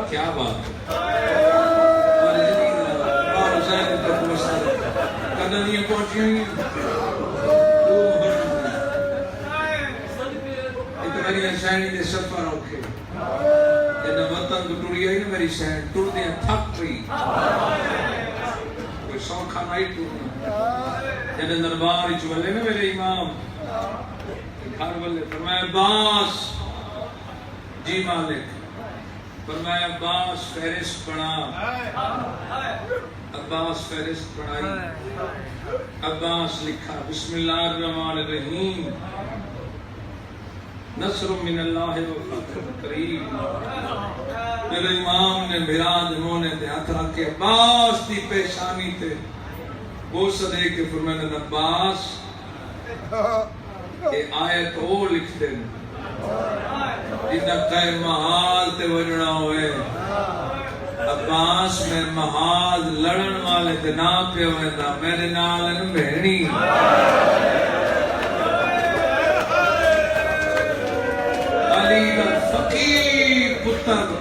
کیا بات ہے، اور حسین تک مسئلہ قدر دیا پہنچ گئی ہیں، 2 محرم دی اتنا میری حسینی دے سفر اوکے، جنہ وطن کو ٹوڑی آئی نا میری سین ٹوڑ دیا تھک رہی، کوئی سوکھا نہیں ٹوڑنا، جنہ دربار چولے نا میرے امام گھر والے، فرمایا عباس جی مالک، فرمایا عباس فہرست پڑھا، عباس فہرست پڑھائی، عباس لکھا بسم اللہ الرحمن الرحیم، نصر من اللہ و فتح قریب، میرے امام نے میراج مونے تے ہاتھ رکھ کے عباس دی پیشانی تے بوسہ دے کے فرمایا عباس اے آیت او لکھ دے جنہ کہے محال تے وجڑا ہوئے، عباس میں محال لڑن والے تے نا پہ ہوئے دا میرے نال بہنی، علی دا فقیر پتر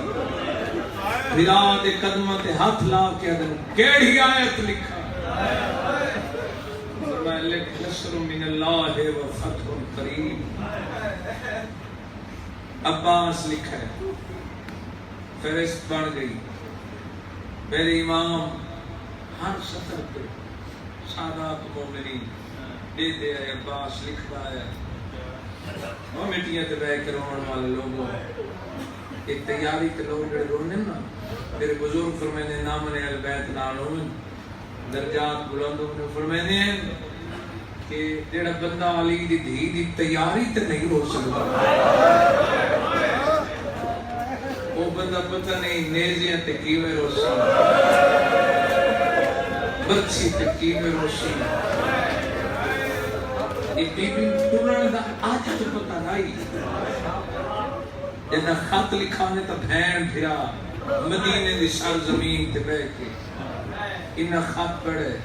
بلاد قدمت ہاتھ لا کے ادن کیڑی آیت لکھا، فرمایا لکھ نصر من اللہ و فتح قریب، عباس لکھا ہے، فہرست بڑھ گئی، میرے امام ہر سطر پہ سادات مومنین دے دے آئے، عباس لکھ رہا ہے، وہ مٹیاں تے بے کے رونے والے لوگوں، ایک تیاری تے لوگ جڑے رونے نا، میرے بزرگ فرمائنے نامن اہل بیت نال ہون، درجات بلند ہون، فرمائنے کہ جڑا بندہ علی دی دھی دی تیاری تے نہیں ہو سکتا، وہ بندہ پتہ نہیں نیزیاں تے کیویں روسی، برچی تے کیویں روسی، ایک بی بی ٹرن دا آج تو پتہ نہیں، جنہ خط لکھانے تا بھین پھرا مدینے دی سرزمین تے بے کے انہ خط پڑھے،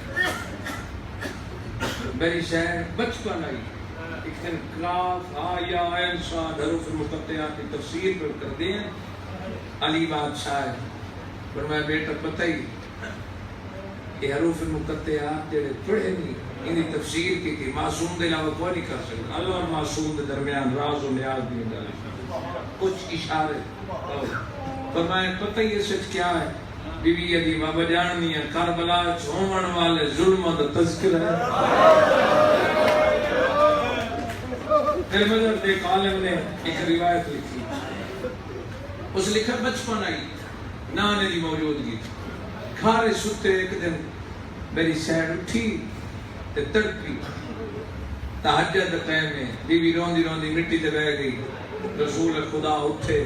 میری شہر بچپن آئی، ایک دن کلاس آیا انسان حروف مقطعات کی تفسیر پر کر دیں، علی بادشاہ ہے، پر میں بیٹا پتہ ہی کہ حروف مقطعات جڑے پڑھے نہیں، انہی تفسیر کی تھی، معصوم دے علاوہ کوئی نہیں کر سکتا، اللہ اور معصوم دے درمیان راز و نیاز بھی ڈالے، کچھ اشارے، پر میں پتہ ہی سچ کیا ہے، بی بی عدی بابا جاننی ہے، کربلا چھومن والے ظلم دا تذکر ہے، میرے مذہب ایک عالم نے ایک روایت لکھی، اس لکھا بچپن آئی نانے دی موجودگی گھر ستے ایک دن میری سیڈ اٹھی تے تڑپی تہجد دا ٹائم ہے، بیوی روندی روندی مٹی تے بہ گئی، رسول خدا اٹھے،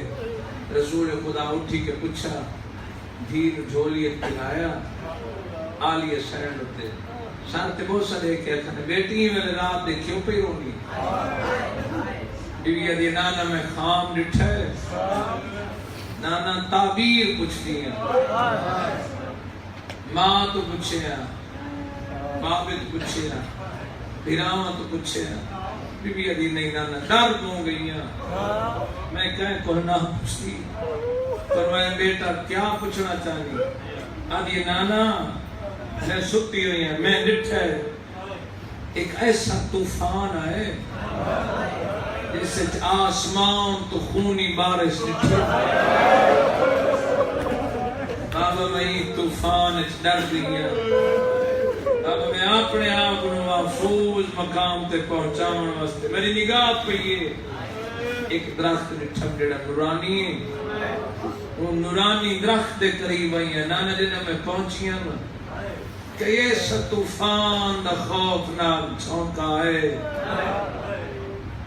رسول خدا اٹھی کے پوچھا دھیر جھولیت پلایا آلیہ سیڈ ہوتے سان تے بہت سارے کہ بیٹی میں رات دے کیوں پہ رونی بیوی دی نانا میں خام ڈٹھا ہے، نانا تعبیر پوچھتی ہیں، ماں تو پوچھے ہیں، بابت پوچھے ہیں، بھیراواں تو پوچھے ہیں، بیوی دی نہیں نانا ڈر ہو گئی ہیں، میں کہیں کوئی نہ پوچھتی، فرمایا بیٹا کیا پوچھنا چاہنی؟ آدھی نانا میں ستی ہوئی ہیں، میں ڈٹھا ہے ایک ایسا طوفان آئے جس سے آسمان تو خونی بارش ڈٹھے، بابا میں طوفان ڈر گئی ہیں، بابا میں اپنے آپ کو محفوظ مقام تے پہنچاؤں واسطے میری نگاہ پہ یہ ایک درخت ڈٹھا جڑا نورانی ہے، وہ نورانی درخت دے قریب آئی ہیں، نانا جنہ میں پہنچی ہیں کہ یہ سا طوفان دا خوفناک جھونکا ہے،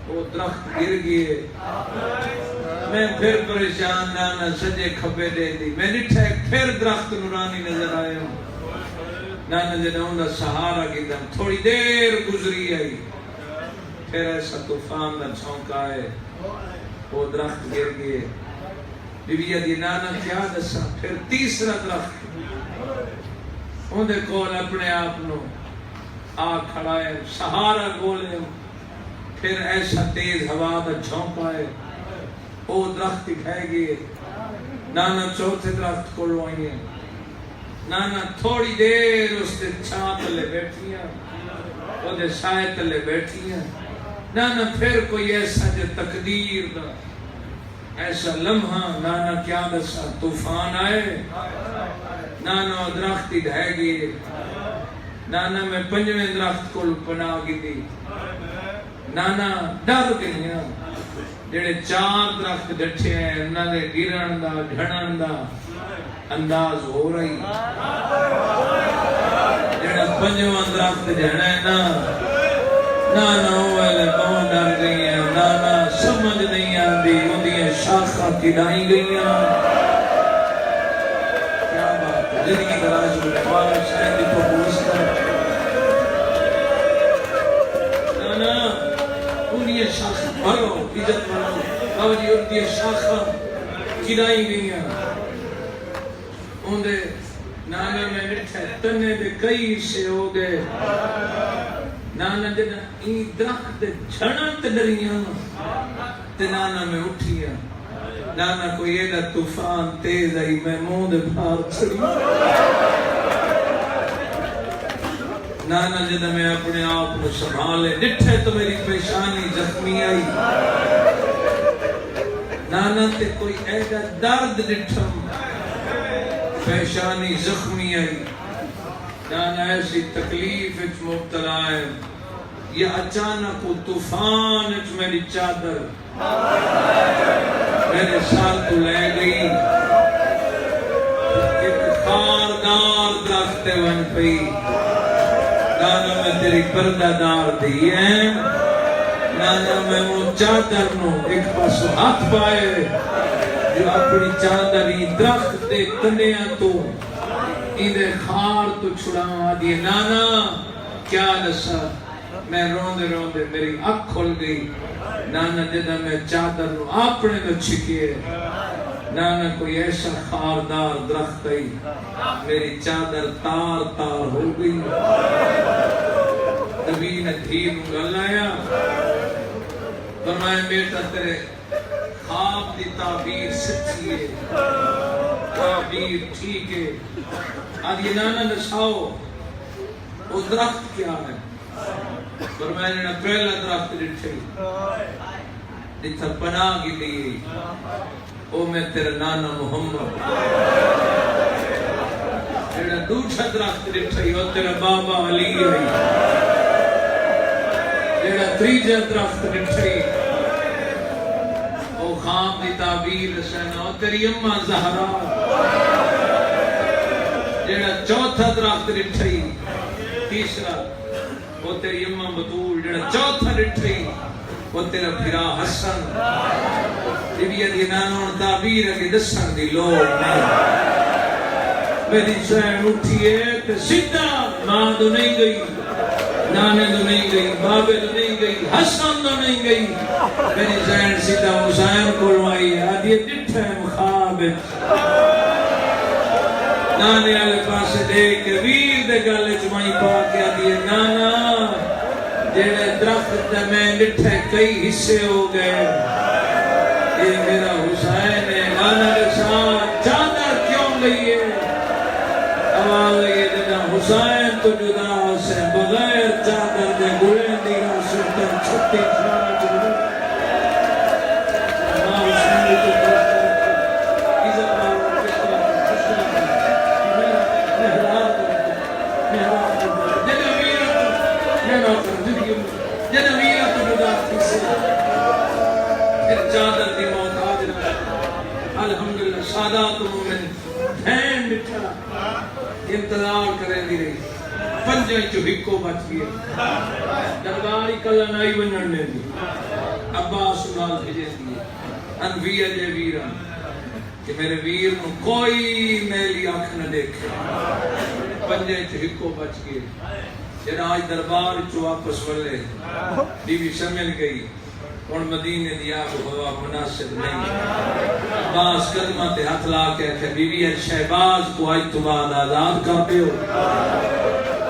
وہ درخت گر گئے، میں پھر پریشان نانا سجے کھپے دے دی، میں نٹھا ایک پھر درخت نورانی نظر آئے ہوں، نانا جنہ ان دا سہارا کی دم تھوڑی دیر گزری آئی، پھر ایسا طوفان دا جھونکا ہے، وہ درخت گر گئے، بیوی دی نانا کیا دسا، پھر تیسرا درخت ان دے کول اپنے آپ نو آ کھڑا ہے، سہارا گولے، پھر ایسا تیز ہوا دا جھونکا ہے، وہ درخت کھائے گئے، نانا چوتھے درخت کو لوائیں، نانا تھوڑی دیر اس دے چھاں تلے بیٹھی ہیں، وہ دے سائے تلے بیٹھی ہیں، نانا پھر کوئی ایسا جو تقدیر دا ایسا لمحہ، نانا کیا دسا طوفان آئے، نانا درخت ڈھہ گئے، نانا میں پنجویں درخت کو پناہ کی دی، نانا ڈر گئی ہیں، جڑے چار درخت ڈٹھے ہیں انہاں دے گرن دا ڈھڑن دا انداز ہو رہی، جڑا پنجواں درخت ڈھنا ہے نا، نانا والے بہت ڈر گئی ہیں، نانا سمجھ نہیں آتی ان دی شاخاں کڈائی گئی ہیں، زندگی دراز ہوئے بارا شاید دی تو پوچھتا نانا انہی شاخ بھرو عزت بھرو باوجی انہی شاخ کھلائی گئی ہیں اندھے نانا میں نٹھے تنے دے کئی سے ہو گئے، نانا جنہ این درخت دے جھڑن تے ڈریاں تے نانا میں اٹھیا، نانا کوئی ایڈا طوفان تیز آئی میں منہ دے بھار چھڑی، نانا جدہ میں اپنے آپ کو سنبھالے ڈٹھے تو میری پیشانی زخمی آئی، نانا تے کوئی ایڈا درد ڈٹھم پیشانی زخمی آئی، نانا ایسی تکلیف اچ مبتلا ہے، یہ اچانک وہ طوفان اچ میری چادر میرے ساتھ تو لے گئی، ایک خاردار درخت ون پئی، نانا میں تیری پردہ دار دی ہے، نانا میں وہ چادر نو ایک پاس ہاتھ پائے جو اپنی چادری درخت دے کنیاں تو اندے خار تو چھڑا دی، نانا کیا نسا، میں روندے روندے میری اکھ کھل گئی، نانا جدہ میں چادر نو اپنے نو چھکیے، نانا کوئی ایسا خاردار درخت آئی، میری چادر تار تار ہو گئی، نبی نے دھیر گل آیا، فرمایا بیٹا تیرے خواب دی تعبیر سچی ہے، تعبیر ٹھیک ہے، آج یہ نانا نساؤ وہ درخت کیا ہے، فرمایا نے پہلا درخت ڈٹھے جتھا پناہ کی دی، او میں تیرا نانا محمد، جڑا دوسرا درخت ڈٹھے وہ تیرا بابا علی ہے، جڑا تریجا درخت نٹھری او خام دی تعبیر سنا او تیری اماں زہرا جڑا چوتھا درخت نٹھری تیسرا او تیری اماں بطول جڑا چوتھا نٹھری او تیرا بھرا حسن بی دی نانوں تعبیر اگے دسن دی لوڑ نہیں میری سین اٹھیے تے سیدھا ماں تو نہیں گئی نانے تو نہیں گئی بابے تو نہیں گئی حسن تو نہیں گئی میری سین سیدھا حسین کو آئی آدھی ڈٹھے مخاب نانے والے پاس دیکھ کے ویر دے گالے چمائی پا کے آدھی نانا جڑے درخت تے میں ڈٹھے کئی حصے ہو گئے یہ میرا حسین ہے نانا کے ساتھ چادر کیوں گئی ہے آواز لگے دینا حسین تو جدا سے بغیر چادر دے گلیں دینا سلطن چھٹی شاہ جلو ماں حسین تو عزت بارو کشتہ میرا محراب جنہ ویرہ تو جدا تھی سے پھر چادر دی موت آج رہا الحمدللہ سادات مومن دھین بٹھا انتظار کریں دی رہی پنجے جو ہکو بچ گئے درباری کلن آئی ونن نے دی عباس نال بھیجے دی انویہ جے ویران کہ میرے ویر نو کوئی میلی آنکھ نہ دیکھے پنجے جو ہکو بچ گئے جنہاں آج دربار جو واپس ولے بی بی سمجھ گئی اور مدینے دیا کو ہوا مناسب نہیں عباس قدمہ تے ہاتھ لا کے کہ بی بی شہباز کو آج تو بعد آزاد کر پیو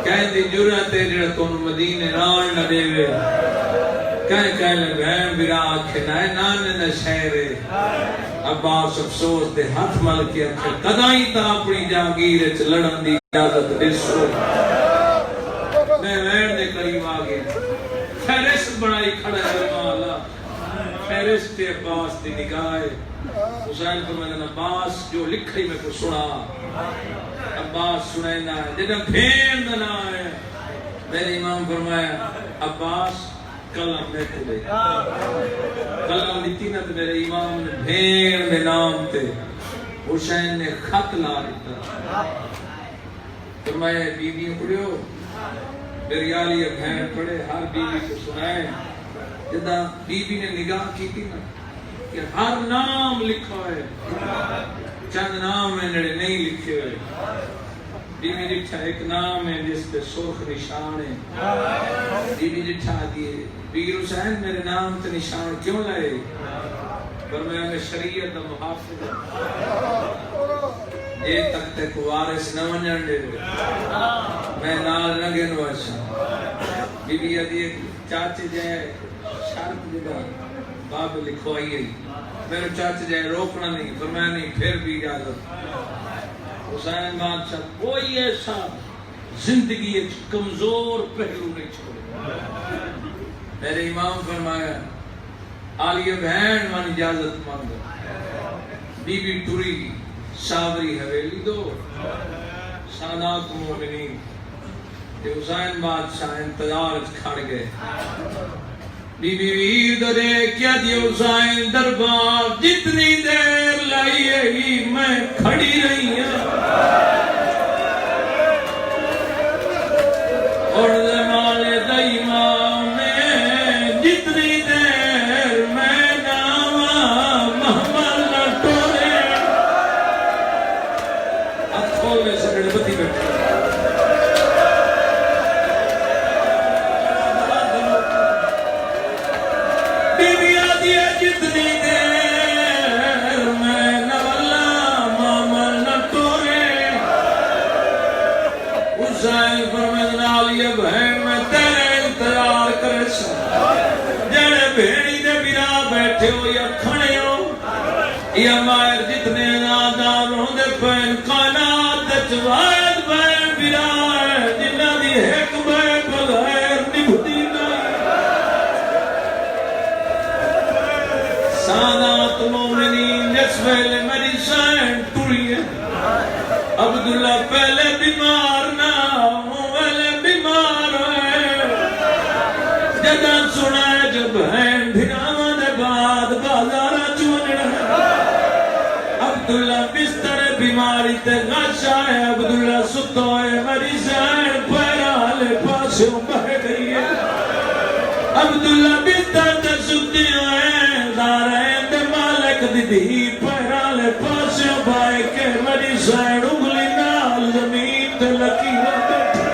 کہیں دی جرات ہے جڑا تو مدینے ران نہ دے وے کہیں لے بہن برا آکھے نائے نانے نہ شہرے عباس افسوس دے ہاتھ مل کے اکھے قدائی تا اپنی جاگیر چ لڑن دی اجازت دسو میں وین دے قریب آگے فہرست بنائی کھڑا ہے مولا فہرست عباس دی نگاہ حسین کو میں نے عباس جو لکھئی میں کو سنا عباس سنائنا ہے جنہا بھین دنا ہے میرے امام فرمایا عباس کلم میں تو لے کلم دیتی نا تو میرے امام نے بھین دے نام تے حسین نے خط لا دیتا فرمایا بی بی اکڑیو میری آلی بہن پڑے ہر بیوی کو سنائے جدا بی بی نے نگاہ کی تھی نا کہ ہر نام لکھا ہے چند نام ہے نڑے نہیں لکھے ہوئے بی بی لکھا ایک نام ہے جس پہ سرخ نشان ہے بی بی لکھا دیئے بیر حسین میرے نام تے نشان کیوں لائے پر میں شریعت محافظ یہ تک تک وارث نہ ونجن دے میں نال نہ گن واسا بی بی ادی چاچے جائے شرط جدا باب لکھوائی ہے میرے چاچے جائے روکنا نہیں فرمایا نہیں پھر بھی اجازت حسین بادشاہ کوئی ایسا زندگی ایک کمزور پہلو نہیں چھوڑے میرے امام فرمایا آلیہ بہن من اجازت مانگ بی بی ٹوری شاوری حویلی دو سادات مومنین کہ حسین بادشاہ انتظار کھڑ گئے بی بی ویر دے کیا دی حسین دربار جتنی دیر لائیے ہی میں کھڑی رہی ہوں اور زمان دائمہ میں جتنی دیر میں ناما محمل نہ ٹورے اتھول میں سکڑ بتی بیٹھے جتنی دیر میں نوالا مامل نہ ٹورے حسین فرمائے علی بہن میں تیرے انتظار کرے سا جڑے بھیڑی دے بنا بیٹھے ہو یا کھڑے ہو یا مائر جتنے نادار ہوں دے پین کائنات دے چوائد بین بنا ہے جنہ دی ایک بین بغیر نبھتی سادات مومنین جس ویلے میری سین ٹوری ہے عبداللہ پہلے بیمار نہ ہوں ویلے بیمار ہے جدہ سنا جو بہن بھراواں دے بعد بازاراں چ ونجنا عبداللہ بستر بیماری تے غشا ہے عبداللہ ستو ہے میری زین پیرالے پاسوں بہ گئی ہے عبداللہ بستر تے ستی ہوئے دارین دے مالک دی دھی پیرالے پاسوں بائے کے میری زین انگلی نال زمین تے لکی ہو بیٹھی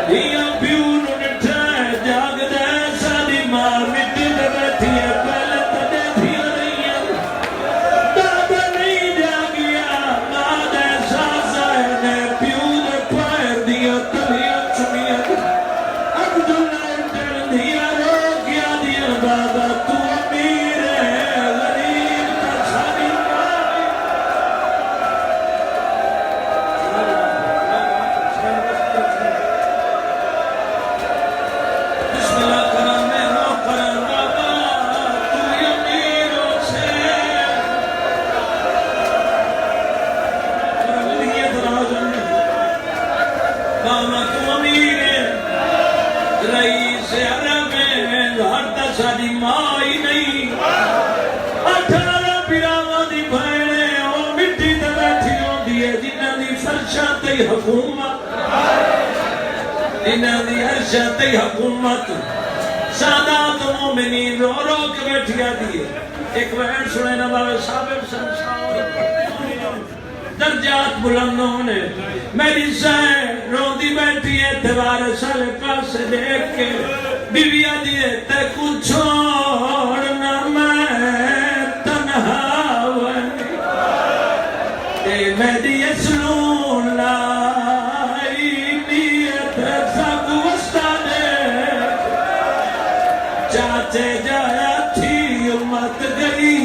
دیا پیو نو نٹھا ہے جاگ دے سادی ماں مٹی دے بیٹھی ہے پہلے تدے تھی رہی ہے دادا نہیں جاگیا ماں دے ساس آئے نے پیو دے پائر دیا تلیاں چمیا عبداللہ اٹھن دیا رو کیا دیا دادا تو امیر ہے غریب تا ساری بسم اللہ کرم میں رو کرم بابا تو امیروں سے ماما تو امیر ہے رئیس عرب ہے ہر ساری ماں ہی نہیں 18 براواں دی بہنیں او مٹی تے بیٹھی ہوندی ہے جنہاں دی فرشاں تے حکومت جنہاں دی عرشاں تے حکومت سادات مومنین رو رو کے بیٹھی آتی ہے ایک بہن سنے نہ باوے صابر درجات بلند ہونے میری زین روندی بیٹھی ہے دیوار سالے پاسے دیکھ کے بیویا دیئے تے کو چھوڑنا میں تنہا ونی تے میں دیئے سلون لائی نیت سب وستا دے چاچے جایا تھی امت گئی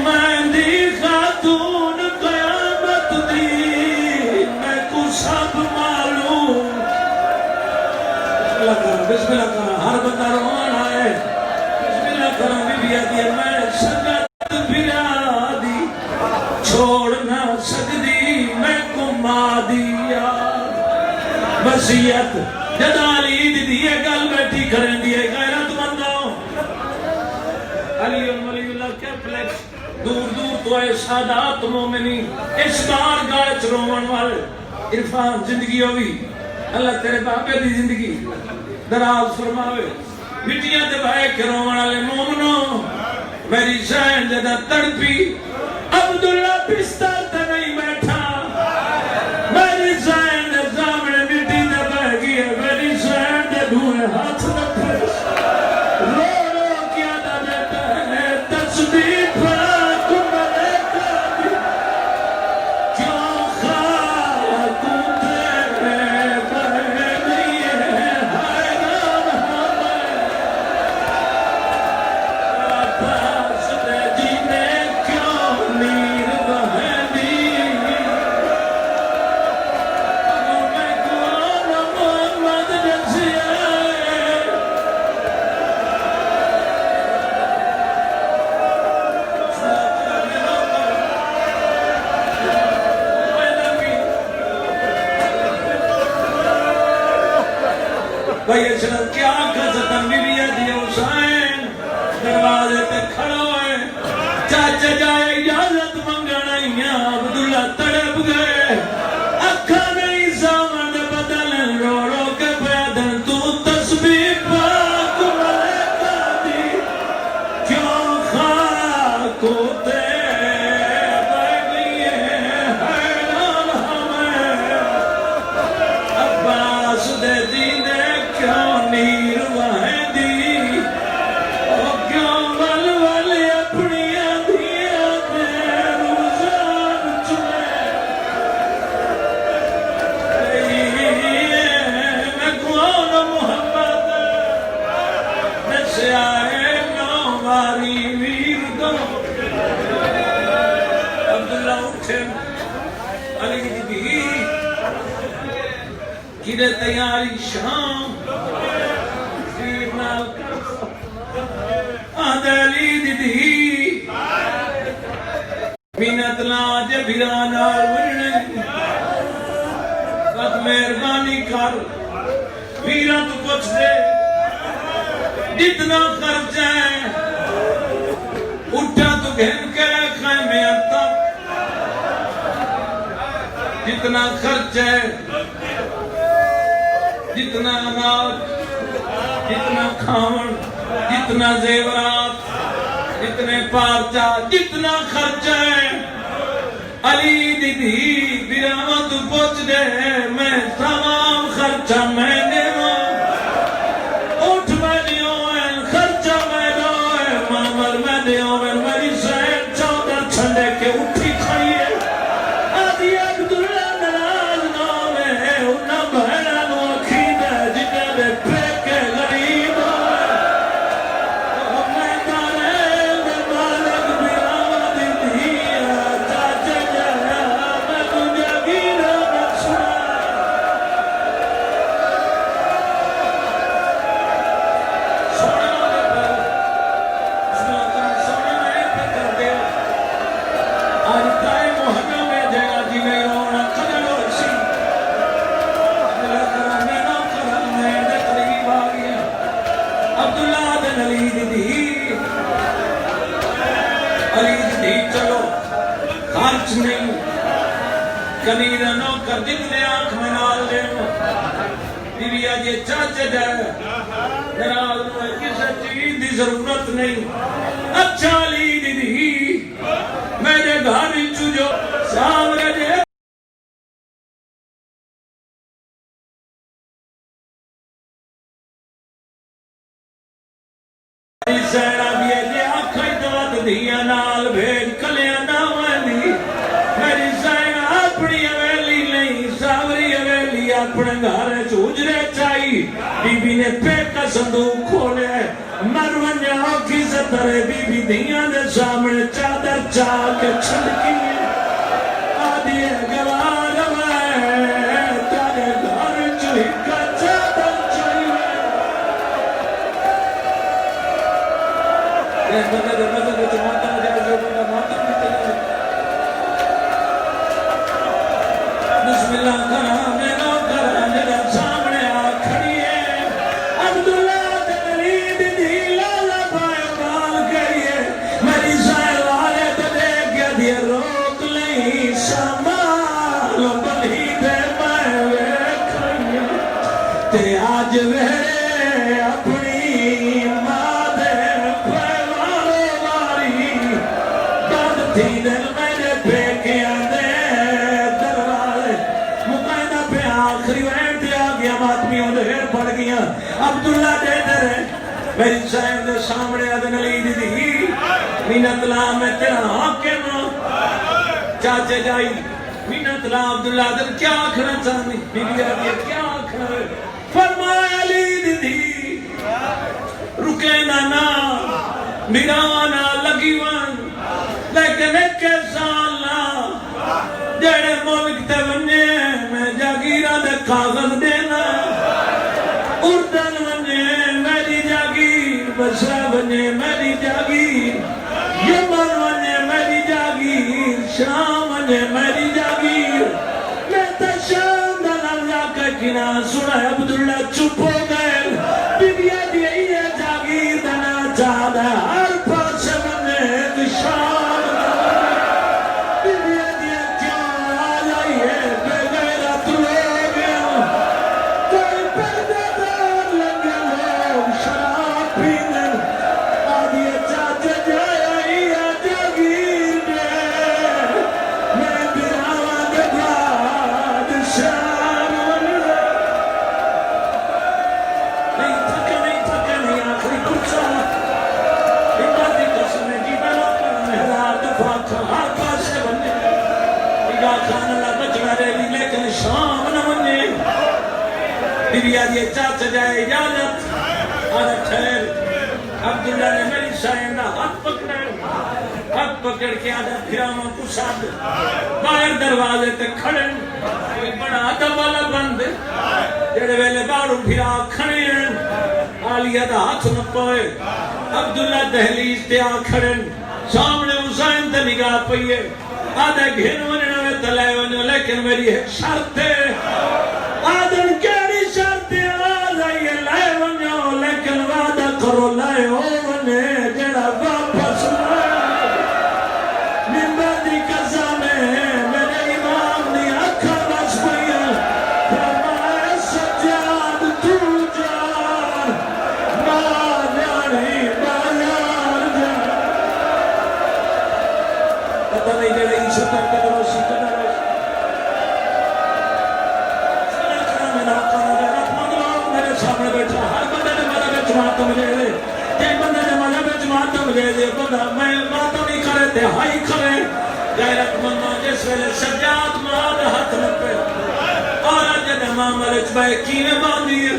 مہندی خاتون قیامت دی میں کو سب معلوم بسم اللہ کرم ہر بندہ روان آئے بسم اللہ کرم بھی بھی آتی ہے میں سگت بھرا دی چھوڑ نہ سکتی میں کو ماں دیا وصیت جدالی دی دیئے گل بیٹھی کھڑیں دیئے غیرت مندوں علی ولی اللہ کے فلیکس دور دور تو اے سادات مومنین اس بار گاڑے چرومن والے عرفان زندگی ہوئی اللہ تیرے بابے دی زندگی دراز فرماوے مٹیاں تے بھائے کے رومن والے مومنوں میری زین جدہ تڑپی عبداللہ بستر تے نہیں بیٹھا میری زین دے سامنے مٹی تے بہ گئی ہے میری زین دے دھوئے ہاتھ نہ پھیس رو رو کیا دا بیٹا ہے تسبیح پاک ملیکہ دی کیوں خاکوں تیرے بہ گئی ہے حیران ہمیں پاس دے جینے کیوں نیر بہ دی میں قرآن محمد رسیے بھائی اسلام کیا قصتن بی بی دی حسین دروازے تے کھڑو ہے چاچا جائے اجازت منگنا ہیاں عبداللہ تڑپ گئے اکھا نہیں سامن بدل رو رو کے پیدن تو تسبیح پاک ملیکہ دی کیوں خاک ہوتے بہ گئی ہے حیران ہمیں عباس دے دینے کیوں نیر وہدی او کیوں ول ول اپنی آدھیاں دے روزان چلے میں کون محمد نسے آئے نو ماری ویر دو عبداللہ اٹھے علی دی بھی کدے تیاری شام پیر نال آدھلی دی مینت لاج بھیران آل ورنے فاطمہ مہربانی کر ویرا تو پوچھ دے جتنا خرچہ ہے اٹھا تو گھن کے رکھا ہے میں تک جتنا خرچہ ہے جتنا اناج جتنا کھاون جتنا زیورات جتنے پارچہ جتنا خرچہ ہے علی دیدی بیراما تو پوچھ دے میں تمام خرچہ میں دے اٹھ میں دیو ہے خرچہ میں دو ہے مامر میں دیو ہے میری سین چودر چھنڈے کے اٹھی کھڑی ہے آدھی عبداللہ نراز نام ہے انہا بہنہ نو اکھید ہے جنہیں دے پیکے غریب ہے میں دانے دے مالک بیراما دیدی چاچے جایا میں تجھے گیرہ مقصود نہیں کنیرہ نوکر جتنے آنکھ میں نال دے بیوی آج یہ چاچے جائے نراز میں کسے چیز دی ضرورت نہیں اچھا لی دی میرے گھر چجو سامرے جے سینا دیئے جے آنکھیں دوات دیا نال بھیج کلیاں ناویں دی میری سینا اپنی اویلی نہیں ساوری اویلی اپنے گھر چوجرے چاہی بی بی نے پیٹ کا صندوق کھولے مروان جاؤ کی سترے بی بی دیاں دے سامنے چادر چاہ کے چھڑکی آدھی گوار میں تارے گھر چوہی کا چادر چاہی مدد ماتا جائے ماتا بھی چلے بسم اللہ کرا میرا کرا میرا سامنے آ کھڑی ہے عبداللہ دلید دی لالا پائے بال کریے میری سائے والے تو دیکھ گیا دیا روک لئی سامال بلی دے میں کھڑی تیرے آج ویرے اپنی ماں دے پیوارو ماری داد تھی دل میرے پیکے آدھے آخری وین دے آگیا ماتمیوں دے ہیر پڑ گیا عبداللہ دے در میری سائن دے سامنے آدھن علی دی مینت لا میں تیرا حاکم چاچے جائی مینت لا عبداللہ دن کیا آکھنا چاہنی بی بی آدھی کیا آکھنا فرمایا علی دی رکے نا میرانا لگی وان لیکن ایک سالہ جڑے ملک تے ونجے میں جاگیرہ دے کاغذ دینا اردن ونجے میری جاگیر بسرا ونجے میری جاگیر یمن ونجے میری جاگیر شام ونجے میری جاگیر میں تا شام دلال جا کے کنا سنا عبداللہ چپ ہو گئے بیبیا دیئی ہے جاگیر دنا چاہدہ ہر پاس ونجے شام یہ چاچ جائے اجازت آدھا ٹھہر عبداللہ نے میری سائن دا ہاتھ پکڑ کے آدھا پھراما پساد باہر دروازے تے کھڑن ایک بڑا ادب والا بند جڑے ویلے باڑو پھرا کھڑے آلیہ دا ہاتھ نہ پوئے عبداللہ دہلیز تے آ کھڑن سامنے حسین تے نگاہ پئیے آدھا گھن وننا میں تلائے وننا لیکن میری ایک شرط ہے آدم کیڑی شرط آ رہی ہے لے ونیو لیکن وعدہ کرو لے ہو ونے جڑا واپس ممبر دی قسم ہے میرے امام نے آنکھاں بس پئیاں فرمایا سجاد تو جان ماں جانی بازار جان پتہ نہیں جڑے عیسیٰ تک قدر ہوسی سامنے بیٹھا ہر بندے نے مانا بیچ ماتم لے لے جن بندے نے مانا بیچ ماتم لے لے بندہ میں ماتم نہیں کرے تے ہائی کرے غیرت مندوں جس ویلے سجاد مراد ہاتھ لپے اور جن معاملے چبائے کینے باندھی ہے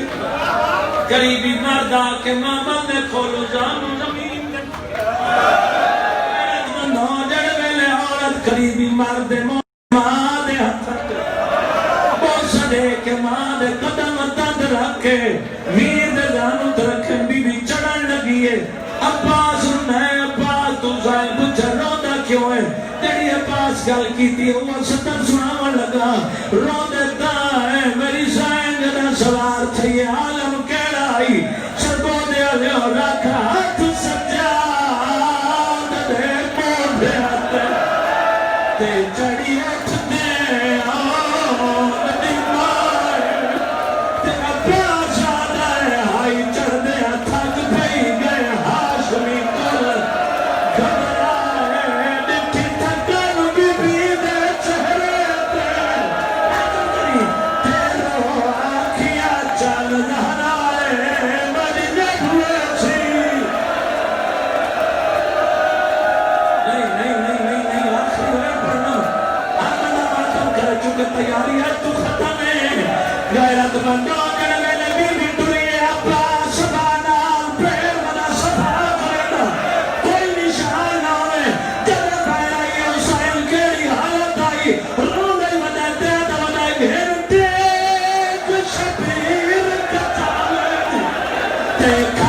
قریبی مردہ کے معامل نے کھولو جانو زمین دے غیرت مندوں جن ویلے عورت قریبی مرد ماں دے ہاتھ لپے بوسا دے کے ماں دے قدم رکھے ویر دے جانو ترکھے بی بی چڑھن لگی ہے عباس رنائے عباس تو زائن بچہ روندہ کیوں ہے تیری عباس گل کی تھی وہ ستر سناوا لگا روندے دا ہے میری زائن جنہ سوار تھی عالم کہڑا آئی سرگو دے لے اور رکھا ہاتھ سجاد دے مور دے ہاتھ تے چڑی اٹھ دے تیاری ہے تو ختم ہے غیرت مندوں جڑے ویلے بی بی ٹری ہے عباس سبحان پیر ودا صفا کرنا کوئی نشان نہ ہوئے جب پیر آئی حسین کیڑی حالت آئی رو گئی ودا دید ودا گھر دیکھ شبیر کتال دیکھ